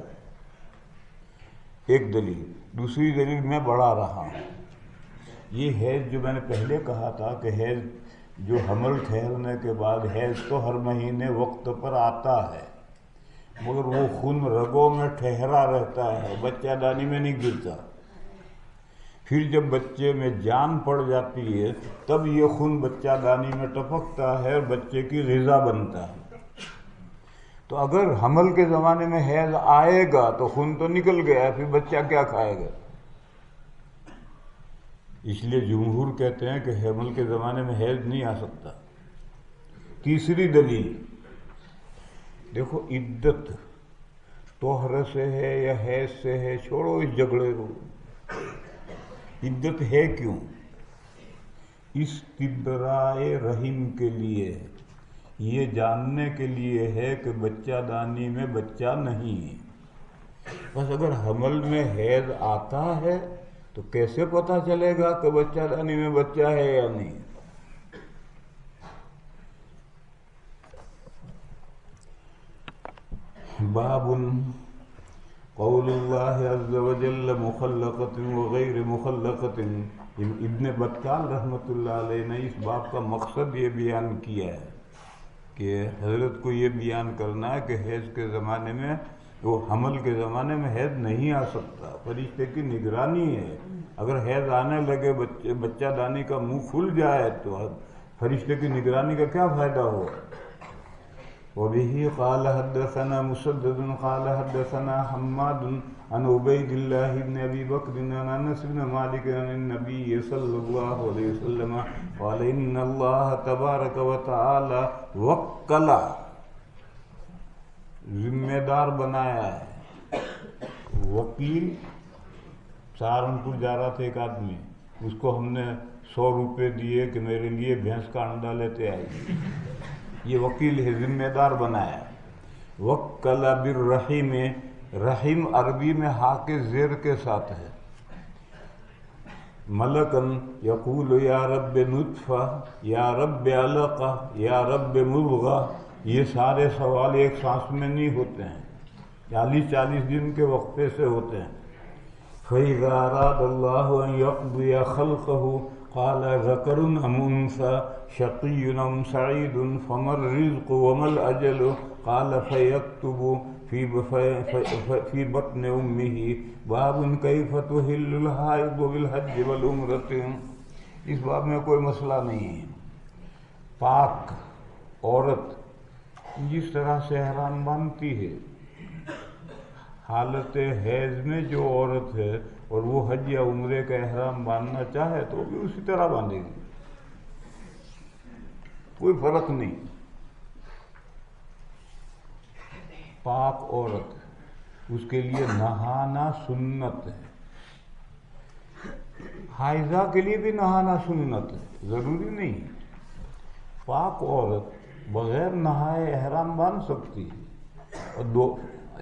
ایک دلیل۔ دوسری دلیل میں بڑھا رہا ہوں، یہ حیض جو میں نے پہلے کہا تھا کہ حیض جو حمل ٹھہرنے کے بعد حیض تو ہر مہینے وقت پر آتا ہے، مگر وہ خون رگوں میں ٹھہرا رہتا ہے، بچہ دانی میں نہیں گرتا۔ پھر جب بچے میں جان پڑ جاتی ہے تب یہ خون بچہ دانی میں ٹپکتا ہے اور بچے کی غذا بنتا ہے۔ تو اگر حمل کے زمانے میں حیض آئے گا تو خون تو نکل گیا، پھر بچہ کیا کھائے گا؟ اس لیے جمہور کہتے ہیں کہ حمل کے زمانے میں حیض نہیں آ سکتا۔ تیسری دلیل، دیکھو عدت طہر سے ہے یا حیض سے ہے، چھوڑو اس جھگڑے کو، عدت ہے کیوں؟ استبراء رحم کے لیے، یہ جاننے کے لیے ہے کہ بچہ دانی میں بچہ نہیں ہے۔ بس اگر حمل میں حیض آتا ہے تو کیسے پتہ چلے گا کہ بچہ دانی میں بچہ ہے یا نہیں؟ باب قول اللہ عز وجل مخلقۃ وغیر مخلقۃ۔ ابن بطال رحمۃ اللہ علیہ نے اس باب کا مقصد یہ بیان کیا ہے کہ حضرت کو یہ بیان کرنا ہے کہ حیض کے زمانے میں، وہ حمل کے زمانے میں حیض نہیں آ سکتا، فرشتے کی نگرانی ہے۔ اگر حیض آنے لگے بچہ دانی کا منہ کھل جائے تو فرشتے کی نگرانی کا کیا فائدہ ہو؟ وبه قال حدثنا مسدد قال حدثنا حماد عن عبید اللہ بن ابی بکر عن انس بن مالک عن النبی صلی اللہ علیہ وسلم قال ان اللہ تبارک وتعالی وکل، ذمہ دار بنایا ہے۔ وکیل، سہارنپور جا رہا تھا ایک آدمی، اس کو ہم نے 100 روپے دیے کہ میرے لیے بھینس کا انڈا لیتے آئیے، یہ وکیل ہے، ذمہ دار بنایا۔ وکل بالرحیم، رحیم عربی میں ہا کے زیر کے ساتھ ہے۔ ملکن یقول یا رب نطفہ یا رب علقہ یا رب مضغہ، یہ سارے سوال ایک سانس میں نہیں ہوتے ہیں، 40 دن کے وقفے سے ہوتے ہیں۔ فَإِذَا أَرَادَ اللَّهُ أَن يَقْضِيَ خَلْقَهُ قال ذکر ام انثى شقی ام سعید فما الرزق وما الاجل قال فیکتب فی بطن امه باب کیف تحل الحائض بالحج والعمرة۔ اس باب میں کوئی مسئلہ نہیں ہے۔ پاک عورت جس طرح سے احرام باندھتی ہے، حالت حیض میں جو عورت ہے اور وہ حج یا عمرے کا احرام باندھنا چاہے تو وہ بھی اسی طرح باندھے گی، کوئی فرق نہیں۔ پاک عورت، اس کے لیے نہانا سنت ہے، حائضہ کے لیے بھی نہانا سنت ہے، ضروری نہیں۔ پاک عورت بغیر نہائے احرام باندھ سکتی ہے، اور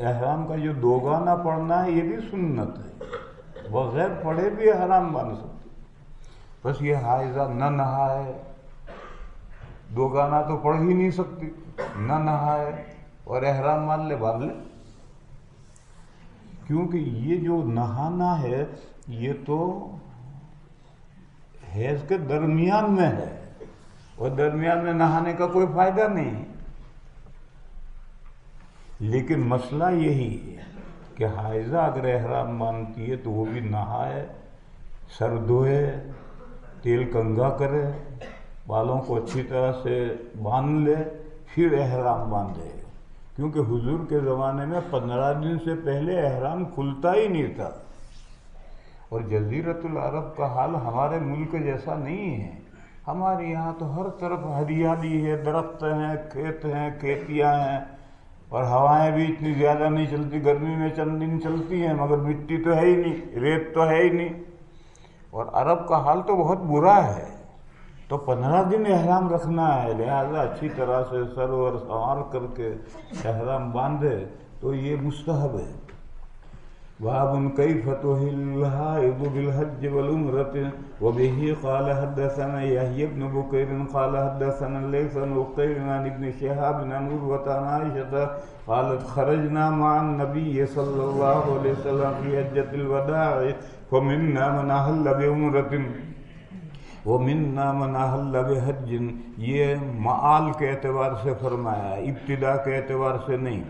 احرام کا جو دوگانہ پڑھنا ہے یہ بھی سنت ہے، بغیر پڑھے بھی احرام باندھ سکتی۔ بس یہ حائضہ نہ نہائے، دوگانہ تو پڑھ ہی نہیں سکتی، نہ نہائے اور احرام باندھ لے، کیونکہ یہ جو نہانا ہے یہ تو حیض کے درمیان میں ہے، اور درمیان میں نہانے کا کوئی فائدہ نہیں۔ لیکن مسئلہ یہی ہے کہ حائضہ اگر احرام باندھتی ہے تو وہ بھی نہائے، سر دھوئے، تیل کنگھا کرے، بالوں کو اچھی طرح سے باندھ لے، پھر احرام باندھے، کیونکہ حضور کے زمانے میں 15 دن سے پہلے احرام کھلتا ہی نہیں تھا۔ اور جزیرۃ العرب کا حال ہمارے ملک جیسا نہیں ہے، ہمارے یہاں تو ہر طرف ہریالی ہے، درخت ہیں، کھیت ہیں، کھیتیاں ہیں، اور ہوائیں بھی اتنی زیادہ نہیں چلتی، گرمی میں چند دن چلتی ہیں، مگر مٹی تو ہے ہی نہیں، ریت تو ہے ہی نہیں۔ اور عرب کا حال تو بہت برا ہے، تو 15 دن احرام رکھنا ہے، لہذا اچھی طرح سے سر اور سنوار کر کے احرام باندھے تو یہ مستحب ہے۔ باب كيف تهل الحائض بالحج والعمرة وبه قال حدثنا يحيى بن بكير قال حدثنا الليث بن عقيل عن ابن شهاب عن عروة عن عائشة قالت خرجنا مع النبي صلى الله عليه وسلم في حجة الوداع فمنا من أهل بعمرة ومنا من أهل بحج. یہ معال کے اعتبار سے فرمایا، ابتدا کے اعتبار سے نہیں.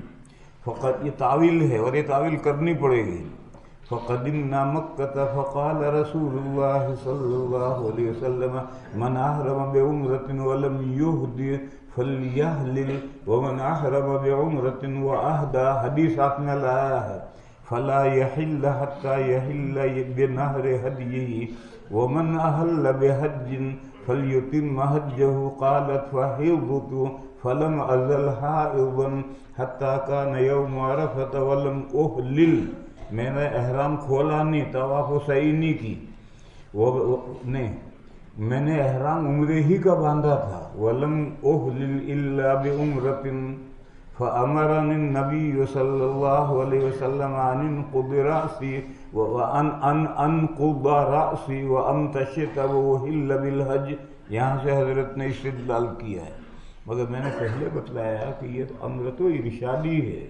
فقط یہ تعویل ہے اور یہ تعویل کرنی پڑے گی. فقدمنا مکہ فقال رسول اللہ صلی اللہ علیہ وسلم من احرم بعمرة ولم يهدي فليحلل ومن احرم بعمرة واهدى. حدیث آپ نے لایا ہے فلا يحل حتى يحل بنهر هديه ومن احل بحج فليتم حجه. قالت فحضت فلم ازل حائضا حتى كان يوم عرفة ولم احلل. میں نے احرام کھولا نہیں، طواف سعی نہیں کی، نہیں میں نے احرام عمرے ہی کا باندھا تھا. ولم احلل الا بعمرة فامرني النبي صلى الله عليه وسلم ان انقض راسي وان انقض راسي وامتشط واحل بالحج. یہاں سے حضرت نے استدلال کیا ہے، مگر میں نے پہلے بتلایا کہ یہ امر تو ارشادی ہے.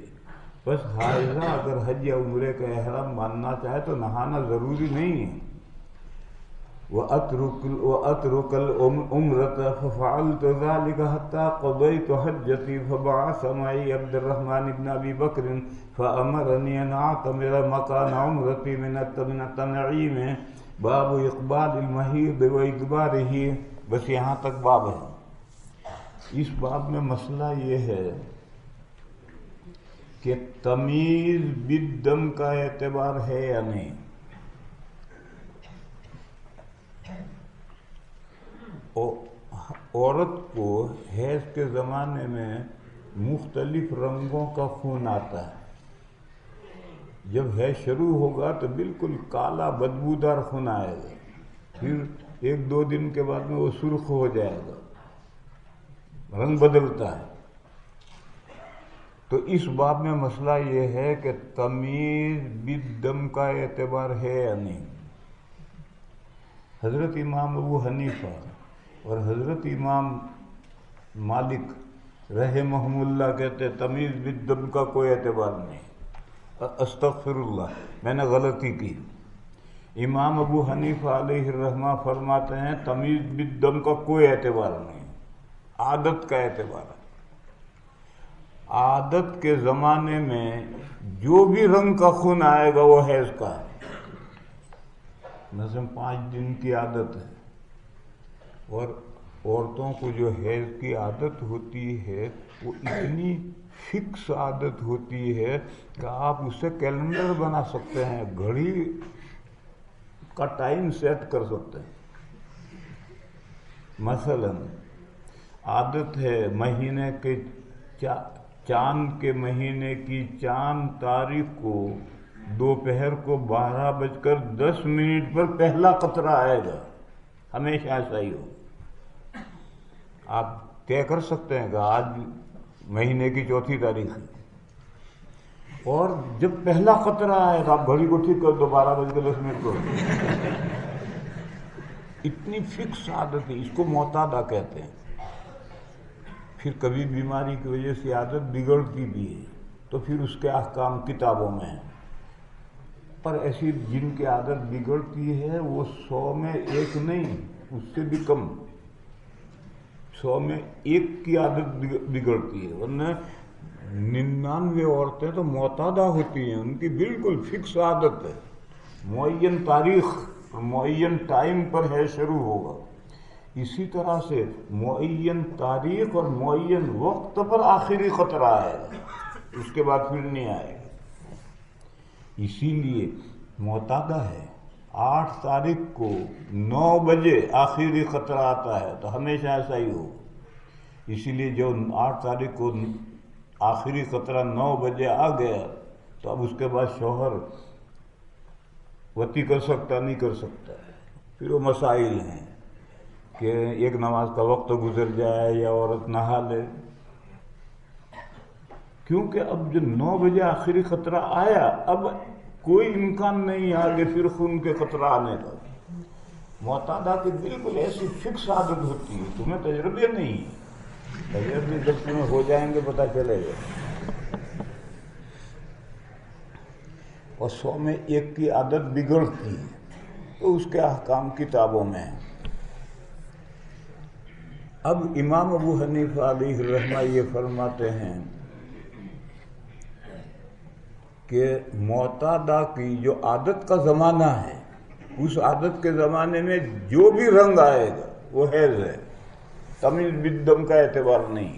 بس حائضہ اگر حج یا عمرے کا احرام ماننا چاہے تو نہانا ضروری نہیں ہے. وَأَتْرُكَ الْعُمْرَةَ فَفَعَلْتُ ذَلِكَ حَتَّى قَضَيْتُ حَجَّتِي فَبَعَثَ مَعِي عبد الرحمن بن أبي بكر فأمرني أن أعتمر مكان عمرتي من التنعيم. باب اقبال المحيض وإدباره. بس یہاں تک باب ہے. اس باب میں مسئلہ یہ ہے کہ تمیز بالدم کا اعتبار ہے یا نہیں. عورت کو حیض کے زمانے میں مختلف رنگوں کا خون آتا ہے. جب حیض شروع ہوگا تو بالکل کالا بدبودار خون آئے گا، پھر ایک دو دن کے بعد میں وہ سرخ ہو جائے گا، رنگ بدلتا ہے. تو اس باب میں مسئلہ یہ ہے کہ تمیز بالدم کا اعتبار ہے یا نہیں. حضرت امام ابو حنیفہ اور حضرت امام مالک رحمہم اللہ کہتے ہیں تمیز بالدم کا کوئی اعتبار نہیں. استغفر اللہ، میں نے غلطی کی. امام ابو حنیفہ علیہ الرحمہ فرماتے ہیں تمیز بالدم کا کوئی اعتبار نہیں، عادت کا اعتبار ہے. عادت کے زمانے میں جو بھی رنگ کا خون آئے گا وہ حیض کا ہے. مثلا 5 دن کی عادت ہے، اور عورتوں کو جو حیض کی عادت ہوتی ہے وہ اتنی فکس عادت ہوتی ہے کہ آپ اسے کیلنڈر بنا سکتے ہیں، گھڑی کا ٹائم سیٹ کر سکتے ہیں. مثلا عادت ہے مہینے کے چاند کے مہینے کی چاند تاریخ کو دوپہر کو 12:10 پر پہلا قطرہ آئے گا. ہمیشہ ایسا ہی ہو. آپ طے کر سکتے ہیں کہ آج مہینے کی 4 تاریخ ہے، اور جب پہلا قطرہ آئے تو آپ گھڑی کو ٹھیک کر دو 12:10 کو. اتنی فکس عادت ہے، اس کو معتادہ کہتے ہیں. پھر کبھی بیماری کی وجہ سے عادت بگڑتی بھی ہے تو پھر اس کے احکام کتابوں میں ہیں. پر ایسی جن کی عادت بگڑتی ہے وہ 100 میں 1 نہیں، اس سے بھی کم، 100 میں 1 کی عادت بگڑتی ہے. ورنہ 99 عورتیں تو معتادہ ہوتی ہیں، ان کی بالکل فکس عادت ہے. معین تاریخ معین ٹائم پر ہے شروع ہوگا. اسی طرح سے معین تاریخ اور معین وقت پر آخری خطرہ آئے گا، اس کے بعد پھر نہیں آئے گا. اسی لیے معتادہ ہے 8 تاریخ کو 9 بجے آخری خطرہ آتا ہے تو ہمیشہ ایسا ہی ہو. اسی لیے جو 8 تاریخ کو آخری خطرہ 9 بجے آ گیا تو اب اس کے بعد شوہر وتی کر سکتا نہیں کر سکتا. پھر وہ مسائل ہیں کہ ایک نماز کا وقت گزر جائے یا عورت نہا لے، کیونکہ اب جو 9 بجے آخری خطرہ آیا اب کوئی امکان نہیں آگے پھر خون کے قطرہ آنے کا. معتادہ کی بالکل ایسی فکس عادت ہوتی ہے. تمہیں تجربے نہیں ہے، تجربے جب تمہیں ہو جائیں گے پتہ چلے گا. اور 100 میں 1 کی عادت بگڑتی ہے تو اس کے احکام کتابوں میں ہیں. اب امام ابو حنیفہ علیہ الرحمہ یہ فرماتے ہیں کہ معتادہ کی جو عادت کا زمانہ ہے، اس عادت کے زمانے میں جو بھی رنگ آئے گا وہ حیض ہے، تمیز بالدم کا اعتبار نہیں.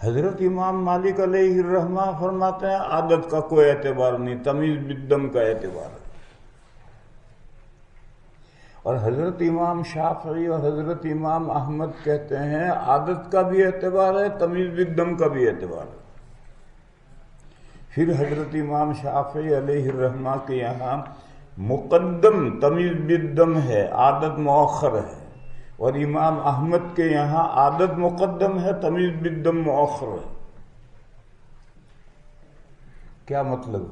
حضرت امام مالک علیہ الرحمہ فرماتے ہیں عادت کا کوئی اعتبار نہیں، تمیز بالدم کا اعتبار ہے. اور حضرت امام شافعی اور حضرت امام احمد کہتے ہیں عادت کا بھی اعتبار ہے، تمیز بالدم کا بھی اعتبار ہے. پھر حضرت امام شافعی علیہ الرحمہ کے یہاں مقدم تمیز بالدم ہے، عادت مؤخر ہے. اور امام احمد کے یہاں عادت مقدم ہے، تمیز بالدم مؤخر ہے. کیا مطلب؟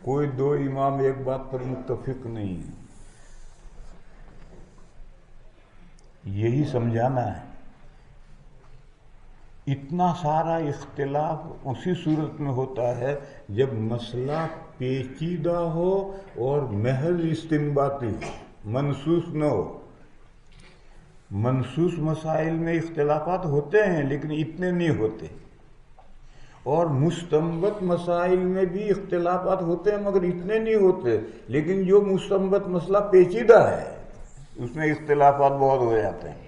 کوئی 2 امام ایک بات پر متفق نہیں ہے. یہی سمجھانا ہے. اتنا سارا اختلاف اسی صورت میں ہوتا ہے جب مسئلہ پیچیدہ ہو اور محض استنباطی ہو، منصوص نہ ہو. منصوص مسائل میں اختلافات ہوتے ہیں لیکن اتنے نہیں ہوتے، اور مستنبط مسائل میں بھی اختلافات ہوتے ہیں مگر اتنے نہیں ہوتے. لیکن جو مستنبط مسئلہ پیچیدہ ہے اس میں اختلافات بہت ہو جاتے ہیں.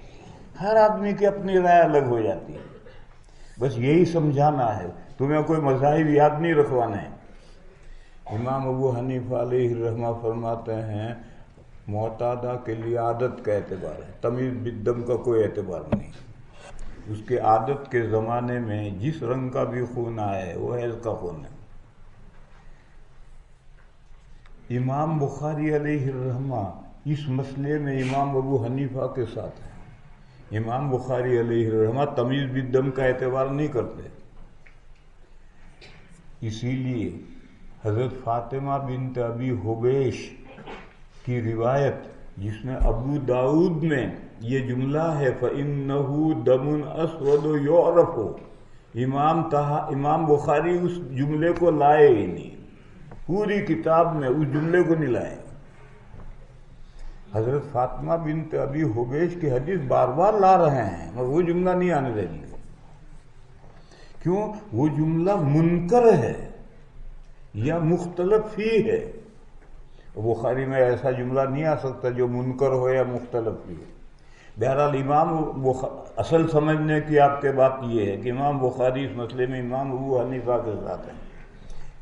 ہر آدمی کی اپنی رائے الگ ہو جاتی ہے. بس یہی سمجھانا ہے، تمہیں کوئی مذاہب یاد نہیں رکھوانا ہے. امام ابو حنیفہ علیہ الرحمہ فرماتے ہیں معتادہ کے لیے عادت کا اعتبار ہے، تمیز بالدم کا کوئی اعتبار نہیں. اس کے عادت کے زمانے میں جس رنگ کا بھی خون آئے وہ حیض کا خون ہے. امام بخاری علیہ الرحمہ اس مسئلے میں امام ابو حنیفہ کے ساتھ ہیں. امام بخاری علیہ الرحمہ تمیز بالدم کا اعتبار نہیں کرتے. اسی لیے حضرت فاطمہ بنت ابی حبیش کی روایت جس میں ابو داؤد میں یہ جملہ ہے فَإِنَّهُ دَمٌ أَسْوَدُ يُعْرَفُ، امام بخاری اس جملے کو لائے ہی نہیں، پوری کتاب میں اس جملے کو نہیں لائے. حضرت فاطمہ بنت ابی حبیش کی حدیث بار بار لا رہے ہیں مگر وہ جملہ نہیں آنے دیں گے. کیوں؟ وہ جملہ منکر ہے یا مختلف ہی ہے. بخاری میں ایسا جملہ نہیں آ سکتا جو منکر ہو یا مختلف ہی ہو. بہرحال اصل سمجھنے کی آپ کے بات یہ ہے کہ امام بخاری اس مسئلے میں امام ابو حنیفہ کے ساتھ ہیں.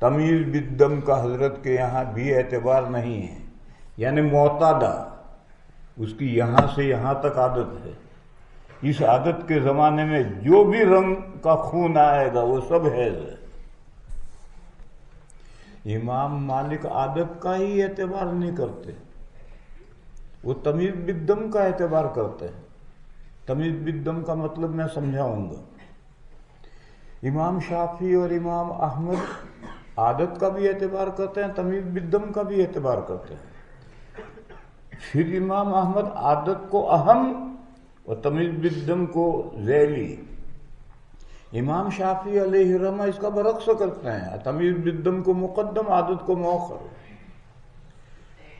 تمیز بالدم کا حضرت کے یہاں بھی اعتبار نہیں ہے، یعنی معتادہ اس کی یہاں سے یہاں تک عادت ہے. اس عادت کے زمانے میں جو بھی رنگ کا خون آئے گا وہ سب حیض ہے. امام مالک عادت کا ہی اعتبار نہیں کرتے، وہ تمیز بالدم کا اعتبار کرتے ہیں. تمیز بالدم کا مطلب میں سمجھاؤں گا. امام شافعی اور امام احمد عادت کا بھی اعتبار کرتے ہیں، تمیز بالدم کا بھی اعتبار کرتے ہیں. پھر امام احمد عادت کو اہم اور تمیز بالدم کو ذیلی. امام شافعی علیہ الرحمہ اس کا برعکس کرتے ہیں، تمیز بالدم کو مقدم، عادت کو مؤخر.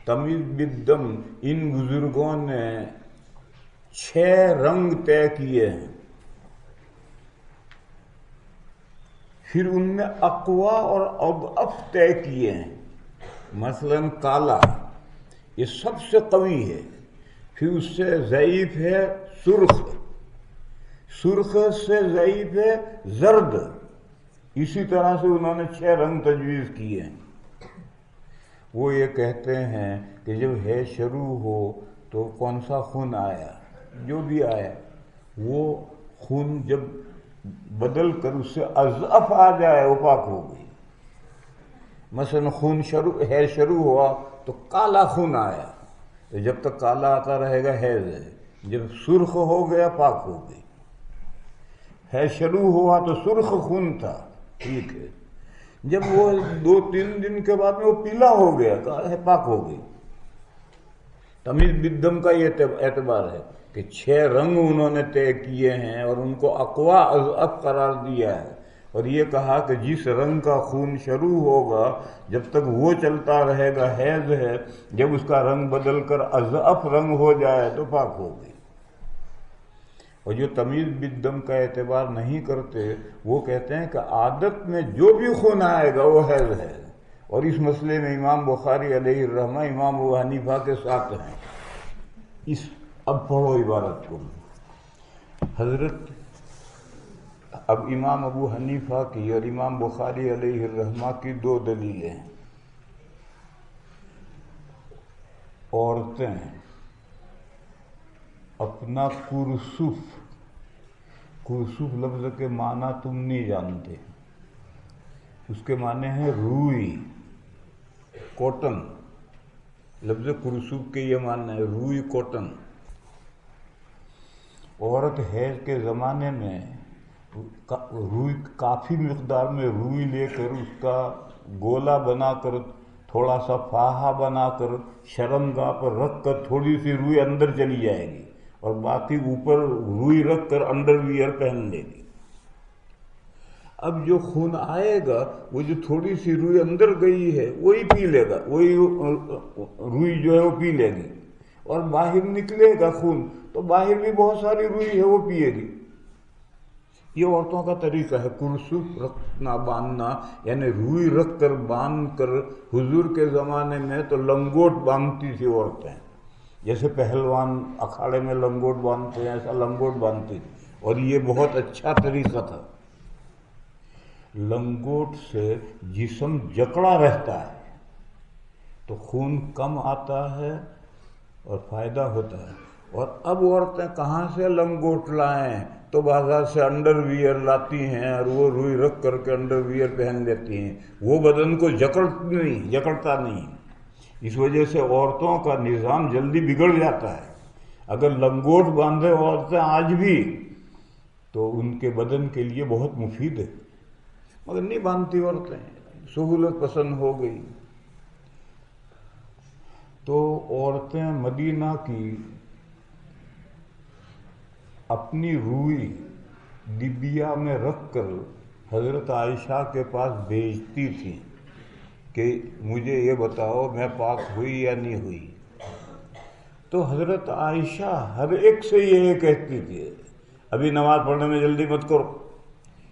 تمیز بالدم ان بزرگوں نے 6 رنگ طے کیے ہیں. پھر ان میں اقوا اور اضعف طے کیے ہیں. مثلا کالا یہ سب سے قوی ہے، پھر اس سے ضعیف ہے سرخ، سرخ سے ضعیف ہے زرد. اسی طرح سے انہوں نے 6 رنگ تجویز کیے ہیں. وہ یہ کہتے ہیں کہ جب ہے شروع ہو تو کون سا خون آیا، جو بھی آیا وہ خون جب بدل کر اس سے اضعف آ جائے وہ پاک ہو گئی. مثلا خون شروع ہوا تو کالا خون آیا تو جب تک کالا آتا رہے گا حیض ہے. جب سرخ ہو گیا پاک ہو گئی. ہے شروع ہوا تو سرخ خون تھا، ٹھیک ہے. جب وہ 2-3 دن کے بعد میں وہ پیلا ہو گیا، کہا ہے پاک ہو گئی۔ تمیز بالدم کا یہ اعتبار ہے کہ 6 رنگ انہوں نے طے کیے ہیں اور ان کو اقوا اضعف قرار دیا ہے، اور یہ کہا کہ جس رنگ کا خون شروع ہوگا جب تک وہ چلتا رہے گا حیض ہے، جب اس کا رنگ بدل کر اضعف رنگ ہو جائے تو پاک ہو گئی۔ اور جو تمیز بالدم کا اعتبار نہیں کرتے وہ کہتے ہیں کہ عادت میں جو بھی خون آئے گا وہ حیض ہے، اور اس مسئلے میں امام بخاری علیہ الرحمہ امام ابو حنیفہ کے ساتھ ہیں۔ اب پڑھو عبارت کو۔ اب امام ابو حنیفہ کی اور امام بخاری علیہ الرحمہ کی 2 دلیلیں ہیں۔ عورتیں اپنا کرسف لفظ کے معنی تم نہیں جانتے، اس کے معنی ہے روئی، کاٹن۔ لفظ کرسف کے یہ معنی ہے روئی، کاٹن۔ عورت حیض کے زمانے میں روئی، کافی مقدار میں روئی لے کر اس کا گولا بنا کر، تھوڑا سا فاہا بنا کر شرمگاہ پر رکھ کر تھوڑی سی روئی اندر چلی جائے گی اور باقی اوپر روئی رکھ کر انڈر ویئر پہن لے گی۔ اب جو خون آئے گا وہ جو تھوڑی سی روئی اندر گئی ہے وہی پی لے گا، وہی روئی جو ہے وہ پی لے گی، اور باہر نکلے گا خون تو باہر بھی بہت ساری روئی ہے وہ پیے گی۔ یہ عورتوں کا طریقہ ہے کرسف رکھنا، باندھنا، یعنی روئی رکھ کر باندھ کر۔ حضور کے زمانے میں تو لنگوٹ باندھتی تھی عورتیں، جیسے پہلوان اکھاڑے میں لنگوٹ باندھتے ہیں ایسا لنگوٹ باندھتی تھی، اور یہ بہت اچھا طریقہ تھا۔ لنگوٹ سے جسم جکڑا رہتا ہے تو خون کم آتا ہے اور فائدہ ہوتا ہے۔ اور اب عورتیں کہاں سے لنگوٹ لائیں؟ تو بازار سے انڈر ویئر لاتی ہیں اور وہ روئی رکھ کر کے انڈر ویئر پہن لیتی ہیں، وہ بدن کو جکڑتا نہیں۔ اس وجہ سے عورتوں کا نظام جلدی بگڑ جاتا ہے۔ اگر لنگوٹ باندھے عورتیں آج بھی تو ان کے بدن کے لیے بہت مفید ہے، مگر نہیں باندھتی عورتیں، سہولت پسند ہو گئی۔ تو عورتیں مدینہ کی اپنی روئی ڈبیا میں رکھ کر حضرت عائشہ کے پاس بھیجتی تھیں کہ مجھے یہ بتاؤ میں پاک ہوئی یا نہیں ہوئی۔ تو حضرت عائشہ ہر ایک سے یہ کہتی تھی ابھی نماز پڑھنے میں جلدی مت کرو،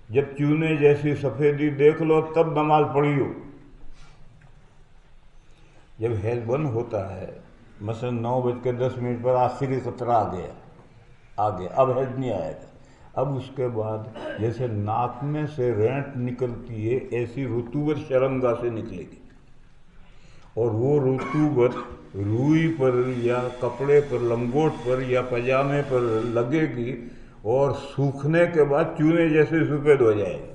جب چونے جیسی سفیدی دیکھ لو تب نماز پڑھیو۔ جب حیض بند ہوتا ہے مثلا 9:10 پر آخری قطرہ آ گیا، اب حیض نہیں آئے گا، اب اس کے بعد جیسے ناک میں سے رینٹ نکلتی ہے ایسی رطوبت شرمگاہ سے نکلے گی، اور وہ رطوبت روئی پر یا کپڑے پر، لنگوٹ پر یا پاجامے پر لگے گی اور سوکھنے کے بعد چونے جیسے سفید ہو جائے گی۔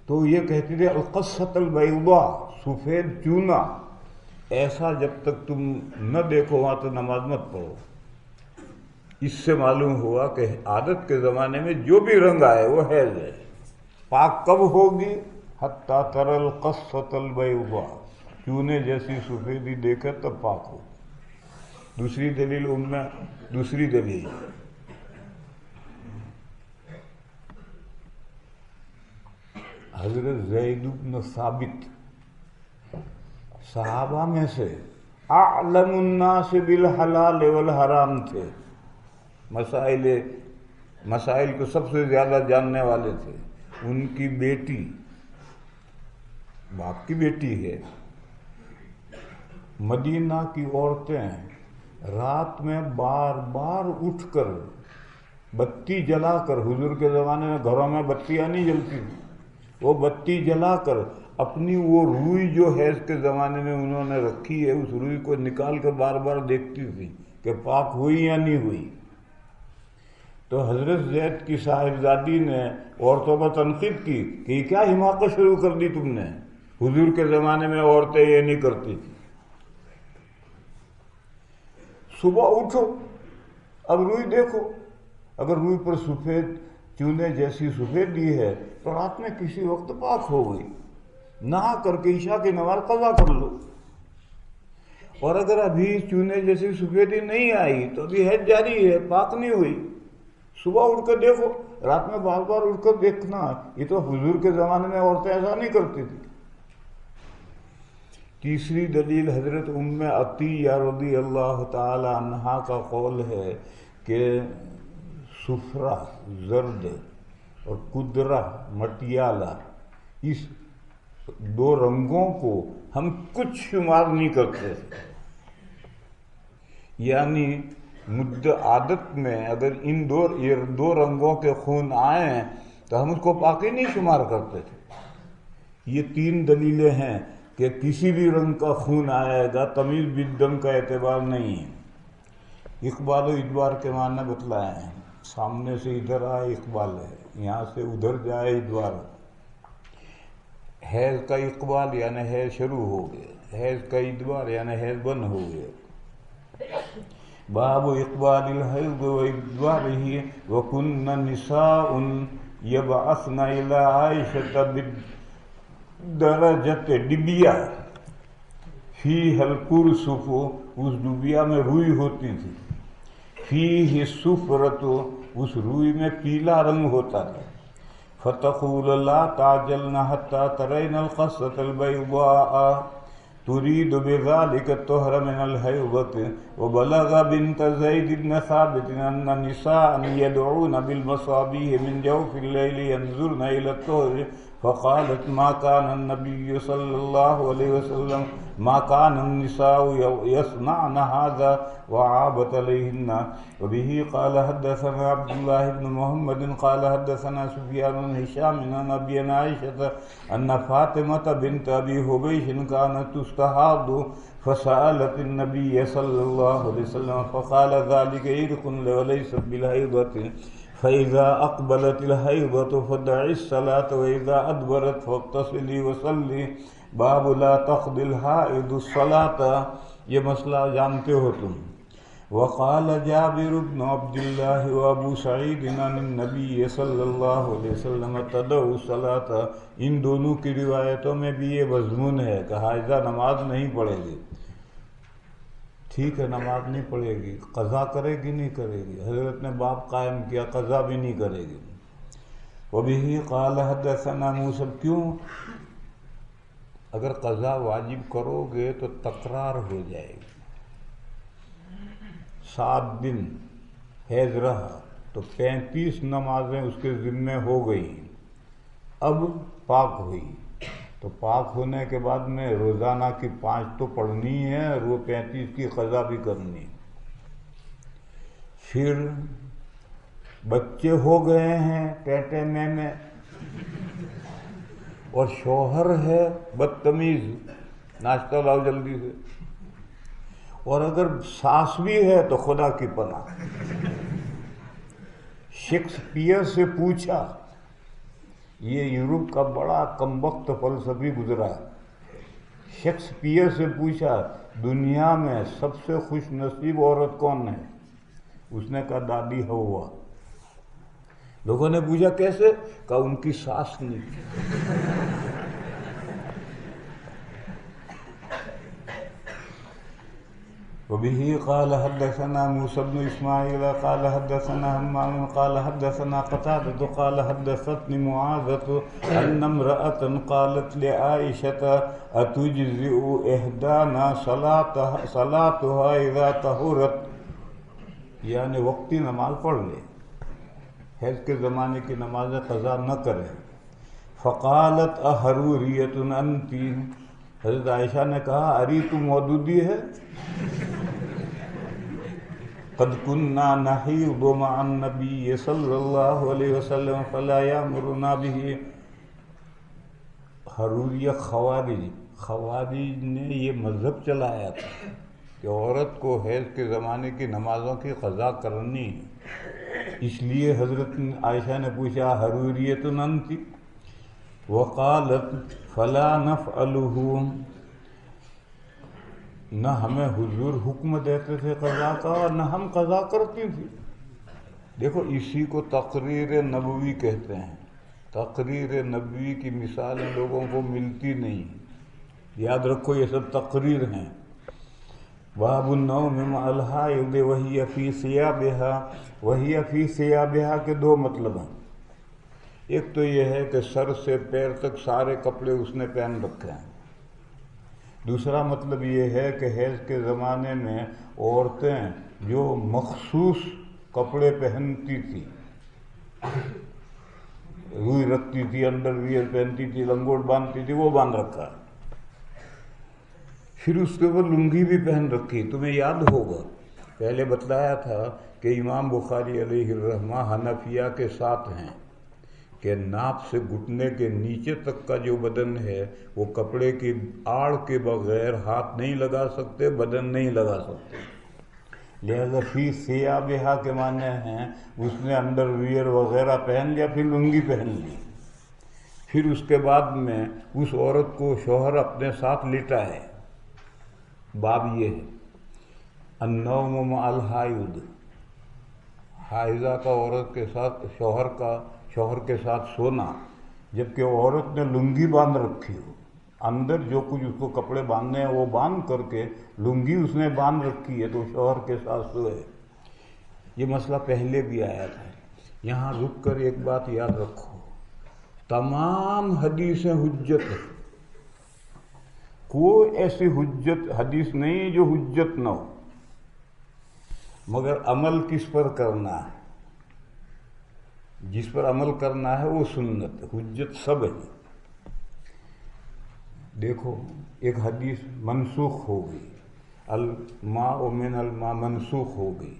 تو یہ کہتی تھی القصۃ البیضاء، سفید چونا، ایسا جب تک تم نہ دیکھو وہاں تو نماز مت پڑھو۔ اس سے معلوم ہوا کہ عادت کے زمانے میں جو بھی رنگ آئے وہ حیض ہے۔ پاک کب ہوگی؟ حتی تری القصۃ البیضاء، چونے جیسی سفیدی دیکھے تب پاک ہو۔ دوسری دلیل حضرت زید بن ثابت صحابہ میں سے اعلم الناس بالحلال والحرام تھے، مسائل کو سب سے زیادہ جاننے والے تھے۔ ان کی بیٹی، باپ کی بیٹی ہے، مدینہ کی عورتیں رات میں بار بار اٹھ کر بتی جلا کر، حضور کے زمانے میں گھروں میں بتیاں نہیں جلتی تھیں، وہ بتی جلا کر اپنی وہ روئی جو حیض کے زمانے میں انہوں نے رکھی ہے اس روئی کو نکال کر بار بار دیکھتی تھی کہ پاک ہوئی یا نہیں ہوئی۔ تو حضرت زید کی صاحبزادی نے عورتوں پر تنقید کی کہ یہ کیا حماقت شروع کر دی تم نے، حضور کے زمانے میں عورتیں یہ نہیں کرتی تھی۔ صبح اٹھو، اب روئی دیکھو، اگر روئی پر سفید چونے جیسی سفیدی ہے تو رات میں کسی وقت پاک ہو گئی، نہا کر کے عشاء کی نماز قضا کر لو، اور اگر ابھی چونے جیسی سفیدی نہیں آئی تو ابھی حیض جاری ہے، پاک نہیں ہوئی، صبح اٹھ کر دیکھو، رات میں بار بار اٹھ کر دیکھنا۔ یہ تو حضور کے زمانے میں عورتیں ایسا نہیں کرتی تھی۔ تیسری دلیل حضرت ام عطیہ رضی اللہ تعالی عنہا کا قول ہے کہ صفرا زرد اور قدرہ مٹیالہ، اس دو رنگوں کو ہم کچھ شمار نہیں کرتے، یعنی مد عادت میں اگر ان دو رنگوں کے خون آئیں تو ہم اس کو پاکی نہیں شمار کرتے تھے۔ یہ تین دلیلیں ہیں کہ کسی بھی رنگ کا خون آئے گا، تمیز بالدم کا اعتبار نہیں ہے۔ اقبال و ادبار کے معنی بتلائے ہیں، سامنے سے ادھر آئے اقبال ہے، یہاں سے ادھر جائے ادوار۔ حیض کا اقبال یعنی حیض شروع ہو گیا، حیض کا ادوار یعنی حیض بند ہو گیا۔ باب اقبال الحیض و ادوارہ وکن نساء یبعثن الی عائشۃ بالدرجۃ ڈبیا فیہ الکرسف، اس ڈبیا میں روئی ہوتی تھی، فیہ الصفرۃ، اس روئی میں پیلا رنگ ہوتا تھا، فتقول لا تعجلن حتى ترين القصة البيضاء تريد بذلك الطهر من الحيضة۔ وبلغ بنت زيد بن ثابت أن النساء يدعون بالمصابيح من جوف الليل ينظرن إلى الطهر، فقالت ما كان النبي صلى الله عليه وسلم ما كان النساء يصنعن هذا، وعابت عليهن۔ وبه قال حدثنا عبد الله بن محمد قال حدثنا سفيان بن هشام عن أبي عائشة أن فاطمة بنت أبي حبيش كانت تستحاض فسألت النبي صلى الله عليه وسلم فقال ذلك عرق وليس بالحيضة، فإذا أقبلت الحيضة فدعي الصلاة وإذا أدبرت فاغتسلي وصلي۔ باب لا تقضي الحائض الصلاة، یہ مسئلہ جانتے ہو تم۔ وقال جابر بن عبد الله وابو سعید عن النبی صلی اللہ علیہ وسلم تدعو الصلاة، ان دونوں کی روایتوں میں بھی یہ مضمون ہے کہ حائضہ نماز نہیں پڑھے گی۔ ٹھیک ہے، نماز نہیں پڑھے گی، قضا کرے گی نہیں کرے گی، حضرت نے باب قائم کیا قضا بھی نہیں کرے گی۔ وبه قال حدثنا موسیٰ، کیوں؟ اگر قضا واجب کرو گے تو تکرار ہو جائے گی، 7 دن حیض رہا تو 35 نمازیں اس کے ذمے ہو گئی، اب پاک ہوئی تو پاک ہونے کے بعد میں روزانہ کی 5 تو پڑھنی ہے اور وہ 35 کی قضا بھی کرنی۔ پھر بچے ہو گئے ہیں ٹیٹے میں اور شوہر ہے بدتمیز، ناشتہ لاؤ جلدی سے، اور اگر ساس بھی ہے تو خدا کی پناہ۔ شیکسپیئر سے پوچھا، یہ یورپ کا بڑا کمبخت فلسفی گزرا، شیکسپیئر سے پوچھا دنیا میں سب سے خوش نصیب عورت کون ہے؟ اس نے کہا دادی ہوا۔ لوگوں نے پوچھا کیسے؟ کہا ان کی ساس نہیں تھی۔ وبه قال حدثنا موسى بن إسماعيل قال حدثنا همام قال حدثنا قتادة قال حدثتني معاذة أن امرأة قالت لعائشة أتجزئ إحدانا صلاتها إذا طهرت، یعنی وقتی نماز پڑھ لے، حیض کے زمانے کی نمازیں قضا نہ کرے۔ فقالت احروریۃ انت، حضرت عائشہ نے کہا اری تو مودودی ہے؟ قد كنا نحيض مع النبي صلی اللہ علیہ وسلم فلا يأمرنا به۔ حروریہ خوارج نے یہ مذہب چلایا تھا کہ عورت کو حیض کے زمانے کی نمازوں کی قضا کرنی ہے، اس لیے حضرت عائشہ نے پوچھا حروریۃ انت؟ وقالت فلا نفعلہ، نہ ہمیں حضور حکم دیتے تھے قضا کا اور نہ ہم قضا کرتی تھی۔ دیکھو اسی کو تقریر نبوی کہتے ہیں۔ تقریر نبوی کی مثالیں لوگوں کو ملتی نہیں، یاد رکھو یہ سب تقریر ہیں۔ باب النوم مع الحائض وہی فی ثیابها، وہی فی ثیابها کے دو مطلب ہیں۔ ایک تو یہ ہے کہ سر سے پیر تک سارے کپڑے اس نے پہن رکھے ہیں، دوسرا مطلب یہ ہے کہ حیض کے زمانے میں عورتیں جو مخصوص کپڑے پہنتی تھی، روئی رکھتی تھی، انڈر ویئر پہنتی تھی، لنگوٹ باندھتی تھی، وہ باندھ رکھا ہے۔ پھر اس کے اوپر لنگی بھی پہن رکھی۔ تمہیں یاد ہوگا پہلے بتلایا تھا کہ امام بخاری علیہ الرحمہ حنفیہ کے ساتھ ہیں کہ ناپ سے گھٹنے کے نیچے تک کا جو بدن ہے وہ کپڑے کی آڑ کے بغیر ہاتھ نہیں لگا سکتے، بدن نہیں لگا سکتے، لہذا فی ثیابہا کے معنی ہیں اس نے انڈر ویئر وغیرہ پہن لیا، پھر لنگی پہن لی۔ پھر اس کے بعد میں اس عورت کو شوہر اپنے ساتھ لٹا ہے۔ باب یہ ہے النوم مع الحائض، حائضہ کا عورت کے ساتھ شوہر کے ساتھ سونا، جبکہ عورت نے لنگی باندھ رکھی ہو، اندر جو کچھ اس کو کپڑے باندھنے ہیں وہ باندھ کر کے لنگی اس نے باندھ رکھی ہے تو شوہر کے ساتھ سوئے۔ یہ مسئلہ پہلے بھی آیا تھا۔ یہاں رک کر ایک بات یاد رکھو، تمام حدیثیں حجت ہیں، کوئی ایسی حدیث نہیں جو حجت نہ ہو، مگر عمل کس پر کرنا ہے؟ جس پر عمل کرنا ہے وہ سنت، حجت سب ہے۔ دیکھو ایک حدیث منسوخ ہو گئی، الماء من الماء منسوخ ہو گئی،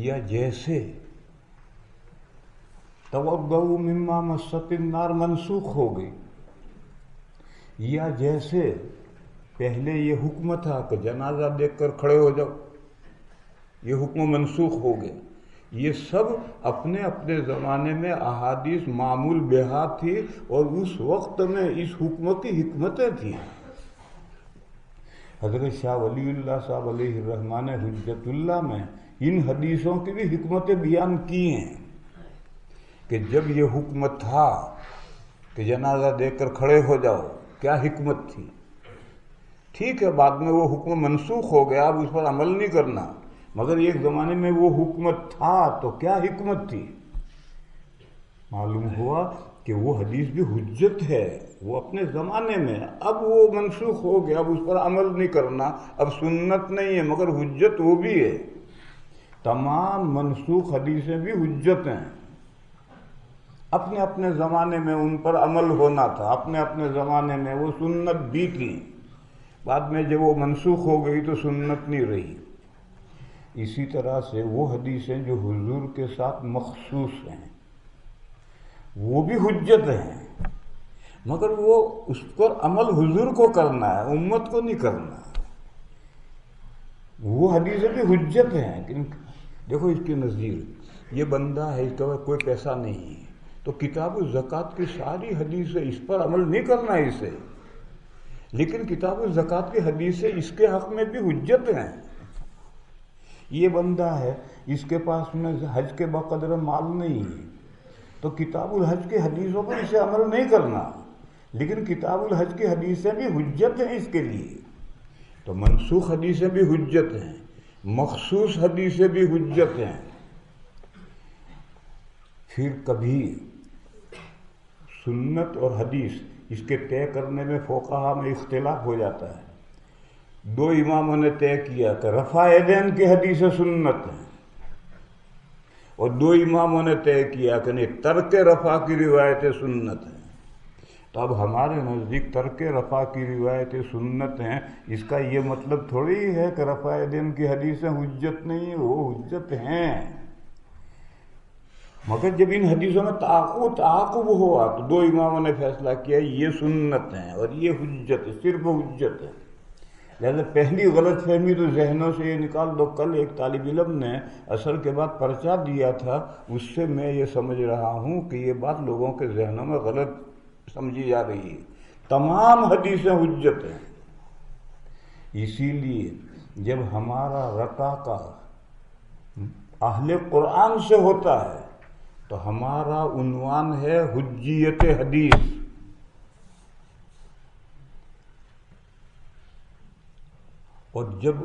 یا جیسے توضؤ مما مست النار منسوخ ہو گئی، یا جیسے پہلے یہ حکم تھا کہ جنازہ دیکھ کر کھڑے ہو جاؤ، یہ حکم منسوخ ہو گیا۔ یہ سب اپنے اپنے زمانے میں احادیث معمول بہا تھی اور اس وقت میں اس حکم کی حکمتیں تھیں۔ حضرت شاہ ولی اللہ صاحب علیہ الرحمہ نے حجت اللہ میں ان حدیثوں کی بھی حکمتیں بیان کی ہیں کہ جب یہ حکم تھا کہ جنازہ دیکھ کر کھڑے ہو جاؤ، کیا حکمت تھی؟ ٹھیک ہے بعد میں وہ حکم منسوخ ہو گیا، اب اس پر عمل نہیں کرنا، مگر ایک زمانے میں وہ حکمت تھا تو کیا حکمت تھی؟ معلوم ہوا کہ وہ حدیث بھی حجت ہے، وہ اپنے زمانے میں، اب وہ منسوخ ہو گیا، اب اس پر عمل نہیں کرنا، اب سنت نہیں ہے مگر حجت وہ بھی ہے۔ تمام منسوخ حدیثیں بھی حجت ہیں، اپنے اپنے زمانے میں ان پر عمل ہونا تھا، اپنے اپنے زمانے میں وہ سنت بھی تھی، بعد میں جب وہ منسوخ ہو گئی تو سنت نہیں رہی۔ اسی طرح سے وہ حدیثیں جو حضور کے ساتھ مخصوص ہیں وہ بھی حجت ہیں، مگر وہ اس پر عمل حضور کو کرنا ہے، امت کو نہیں کرنا۔ وہ حدیثیں بھی حجت ہیں۔ دیکھو اس کے نظیر یہ بندہ ہے، اس کا کوئی پیسہ نہیں ہے تو کتاب الزکوٰۃ کی ساری حدیثیں اس پر عمل نہیں کرنا ہے اسے، لیکن کتاب الزکوٰۃ کی حدیثیں اس کے حق میں بھی حجت ہیں۔ یہ بندہ ہے اس کے پاس میں حج کے بقدر مال نہیں ہے تو کتاب الحج کی حدیثوں پر اسے عمل نہیں کرنا، لیکن کتاب الحج کی حدیثیں بھی حجت ہیں اس کے لیے۔ تو منسوخ حدیثیں بھی حجت ہیں، مخصوص حدیثیں بھی حجت ہیں۔ پھر کبھی سنت اور حدیث اس کے طے کرنے میں فقہا میں اختلاف ہو جاتا ہے۔ دو اماموں نے طے کیا کہ رفع یدین کی حدیث سنت ہے، اور دو اماموں نے طے کیا کہ نہیں ترک رفع کی روایتیں سنت ہیں۔ تو اب ہمارے نزدیک ترک رفع کی روایتیں سنت ہیں، اس کا یہ مطلب تھوڑی ہے کہ رفع یدین کی حدیثیں حجت نہیں، وہ حجت ہیں، مگر جب ان حدیثوں میں تعاقب ہوا تو دو اماموں نے فیصلہ کیا یہ سنت ہیں اور یہ حجت ہے، صرف حجت ہے۔ لہذا پہلی غلط فہمی تو ذہنوں سے یہ نکال دو۔ کل ایک طالب علم نے عصر کے بعد پرچہ دیا تھا، اس سے میں یہ سمجھ رہا ہوں کہ یہ بات لوگوں کے ذہنوں میں غلط سمجھی جا رہی ہے۔ تمام حدیثیں حجت ہیں، اسی لیے جب ہمارا رٹا کا اہل قرآن سے ہوتا ہے تو ہمارا عنوان ہے حجیت حدیث. اور جب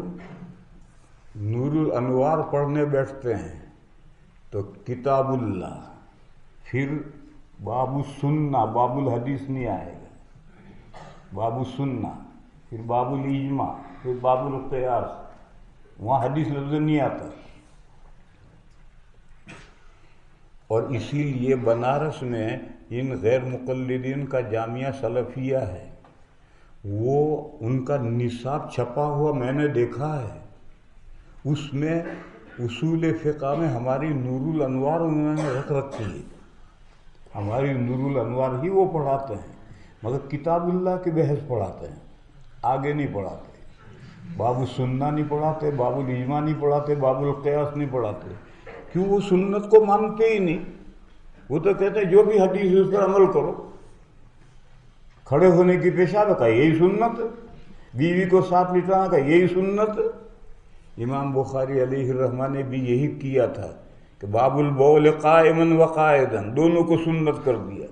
نور الانوار پڑھنے بیٹھتے ہیں تو کتاب اللہ، پھر باب السنہ، باب الحدیث نہیں آئے گا، باب السنہ، پھر باب الاجماع، پھر باب القیاس، وہاں حدیث لفظ نہیں آتا. اور اسی لیے بنارس میں ان غیر مقلدین کا جامعہ سلفیہ ہے، وہ ان کا نصاب چھپا ہوا میں نے دیکھا ہے، اس میں اصول فقہ میں ہماری نور الانوار انہوں نے رکھ رکھی ہے. ہماری نور الانوار ہی وہ پڑھاتے ہیں، مگر کتاب اللہ کی بحث پڑھاتے ہیں، آگے نہیں پڑھاتے. باب السنہ نہیں پڑھاتے، باب الاجماع نہیں پڑھاتے، باب القیاس نہیں پڑھاتے. کیوں؟ وہ سنت کو مانتے ہی نہیں. وہ تو کہتے ہیں جو بھی حدیث ہے اس پر عمل کرو. کھڑے ہونے کی پیشاب کا یہی سنت، بیوی کو ساتھ لٹانا کا یہی سنت. امام بخاری علیہ الرحمہ نے بھی یہی کیا تھا کہ باب البول قائما وقائدا، دونوں کو سنت کر دیا.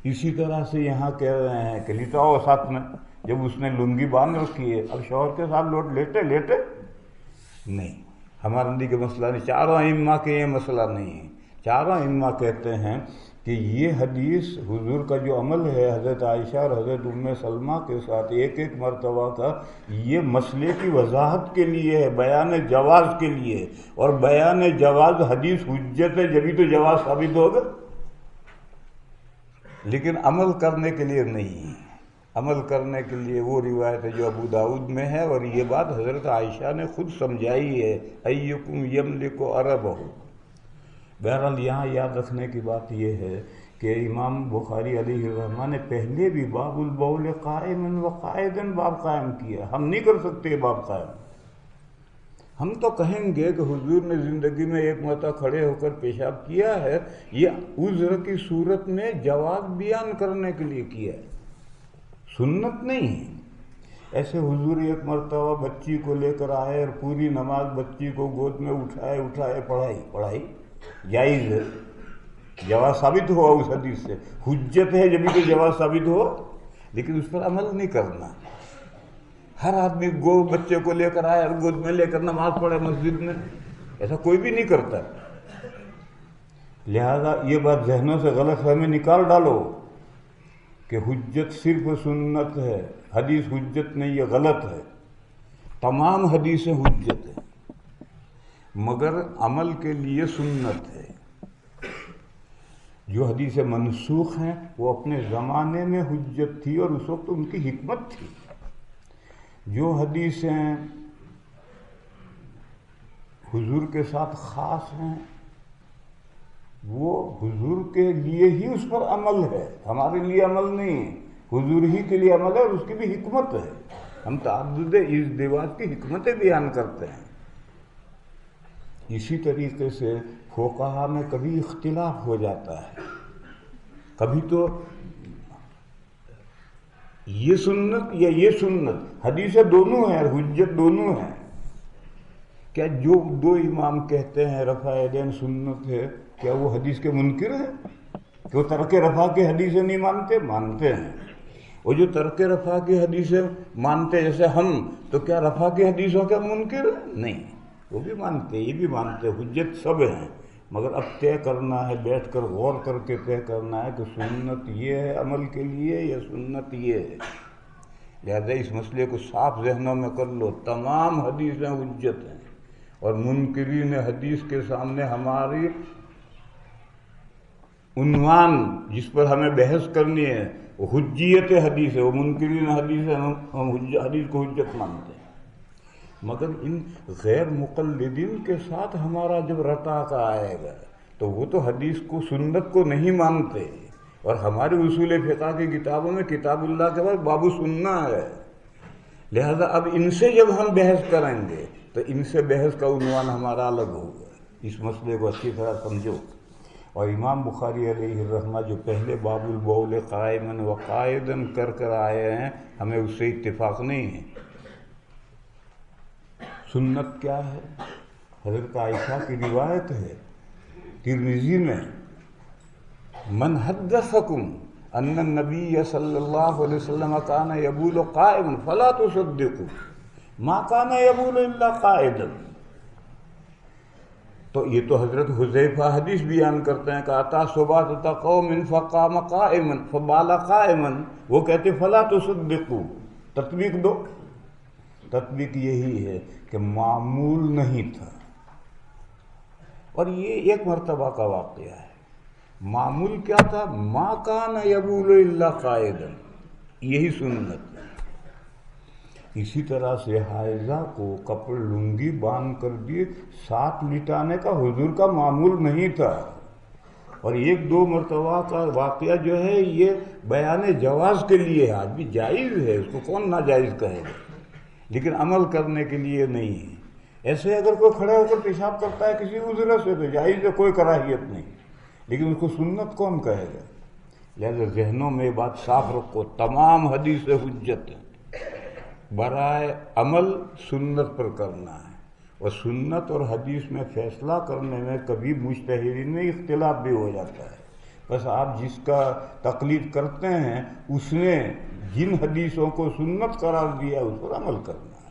اسی طرح سے یہاں کہہ رہے ہیں کہ لٹاؤ ساتھ میں. جب اس نے لنگی باندھ رکھی ہے، اب شوہر کے ساتھ لیٹے نہیں. ہمارے نبی کا مسئلہ نہیں، چاروں ائمہ کے یہ مسئلہ نہیں ہے. چاروں ائمہ کہتے ہیں کہ یہ حدیث حضور کا جو عمل ہے حضرت عائشہ اور حضرت ام سلمہ کے ساتھ ایک ایک مرتبہ کا، یہ مسئلے کی وضاحت کے لیے ہے، بیان جواز کے لیے ہے. اور بیان جواز حدیث حجت ہے، جبھی تو جواز ثابت ہوگا، لیکن عمل کرنے کے لیے نہیں. عمل کرنے کے لیے وہ روایت ہے جو ابو داؤد میں ہے، اور یہ بات حضرت عائشہ نے خود سمجھائی ہے، ایکم یملک عربہ. بہرحال یہاں یاد رکھنے کی بات یہ ہے کہ امام بخاری علیہ الرحمہ نے پہلے بھی باب البول قائما وقائدا باب قائم کیا. ہم نہیں کر سکتے یہ باب قائم. ہم تو کہیں گے کہ حضور نے زندگی میں ایک مرتبہ کھڑے ہو کر پیشاب کیا ہے، یہ عذر کی صورت میں جواز بیان کرنے کے لیے کیا ہے، سنت نہیں ہے. ایسے حضور ایک مرتبہ بچی کو لے کر آئے اور پوری نماز بچی کو گود میں اٹھائے پڑھائی جائز ہے، جواز ثابت ہوا اس حدیث سے. حجت ہے جبھی تو جواز ثابت ہو، لیکن اس پر عمل نہیں کرنا. ہر آدمی بچے کو لے کر آئے اور گود میں لے کر نماز پڑھے مسجد میں، ایسا کوئی بھی نہیں کرتا. لہذا یہ بات ذہنوں سے غلط فہمی نکال ڈالو کہ حجت صرف سنت ہے، حدیث حجت نہیں، یہ غلط ہے. تمام حدیثیں حجت ہیں، مگر عمل کے لیے سنت ہے. جو حدیثیں منسوخ ہیں وہ اپنے زمانے میں حجت تھی اور اس وقت ان کی حکمت تھی. جو حدیثیں حضور کے ساتھ خاص ہیں وہ حضور کے لیے ہی اس پر عمل ہے، ہمارے لیے عمل نہیں ہے. حضور ہی کے لیے عمل ہے اور اس کی بھی حکمت ہے. ہم تعدد ازدواج کی حکمتیں بیان کرتے ہیں. اسی طریقے سے فقہا میں کبھی اختلاف ہو جاتا ہے، کبھی تو یہ سنت یا یہ سنت، حدیثیں دونوں ہیں اور حجت دونوں ہیں. کیا جو دو امام کہتے ہیں رفع یدین سنت ہے، کیا وہ حدیث کے منکر ہیں؟ کہ وہ ترک رفع کی حدیثیں نہیں مانتے ہیں. اور جو ترک رفع کی حدیثیں مانتے جیسے ہم، تو کیا رفع کی حدیثوں کے منکر ہیں؟ نہیں، وہ بھی مانتے، یہ بھی مانتے. حجت سب ہیں، مگر اب طے کرنا ہے، بیٹھ کر غور کر کے طے کرنا ہے کہ سنت یہ ہے عمل کے لیے یا سنت یہ ہے. لہذا اس مسئلے کو صاف ذہنوں میں کر لو. تمام حدیثیں حجت ہیں، اور منکرین حدیث کے سامنے ہماری عنوان جس پر ہمیں بحث کرنی ہے وہ حجیت حدیث ہے. وہ منکرین حدیث ہے، ہم حدیث کو حجت مانتے ہیں. مگر ان غیر مقلدین کے ساتھ ہمارا جب رٹا کا آئے گا تو وہ تو حدیث کو سنت کو نہیں مانتے. اور ہمارے اصول فقہ کی کتابوں میں کتاب اللہ کے بعد باب سنہ ہے. لہذا اب ان سے جب ہم بحث کریں گے تو ان سے بحث کا عنوان ہمارا الگ ہوگا. اس مسئلے کو اچھی طرح سمجھو. اور امام بخاری علیہ الرحمہ جو پہلے باب البول قائما وقائدا کر آئے ہیں، ہمیں اس سے اتفاق نہیں ہے. سنت کیا ہے؟ حضرت عائشہ کی روایت ہے ترمذی میں من حدثکم ان النبی صلی اللہ علیہ وسلم کان یبول قائما فلا تصدقوا ما کان یبول الا قائدا. تو یہ تو حضرت حذیفہ حدیث بیان کرتے ہیں کہ اتا صباۃ قوم فقام قائما فبال قائما، وہ کہتے فلا تصدقوا. تطبیق دو. تطبیق یہی ہے کہ معمول نہیں تھا، اور یہ ایک مرتبہ کا واقعہ ہے. معمول کیا تھا؟ ما کان یبول الا قائدا، یہی سنت. اسی طرح سے حائضہ کو کپڑے لنگی باندھ کر دیے، ساتھ لٹانے کا حضور کا معمول نہیں تھا. اور ایک دو مرتبہ کا واقعہ جو ہے یہ بیان جواز کے لیے ہے، آج بھی جائز ہے، اس کو کون ناجائز کہے گا، لیکن عمل کرنے کے لیے نہیں ہے. ایسے اگر کوئی کھڑے ہو کر پیشاب کرتا ہے کسی عذر سے تو جائز ہے، کوئی کراہیت نہیں، لیکن اس کو سنت کون کہے گا؟ لہذا ذہنوں میں بات صاف رکھو، تمام حدیث حجت ہے، برائے عمل سنت پر کرنا ہے. اور سنت اور حدیث میں فیصلہ کرنے میں کبھی مجتہدین میں اختلاف بھی ہو جاتا ہے. بس آپ جس کا تقلید کرتے ہیں اس نے جن حدیثوں کو سنت قرار دیا اس پر عمل کرنا ہے.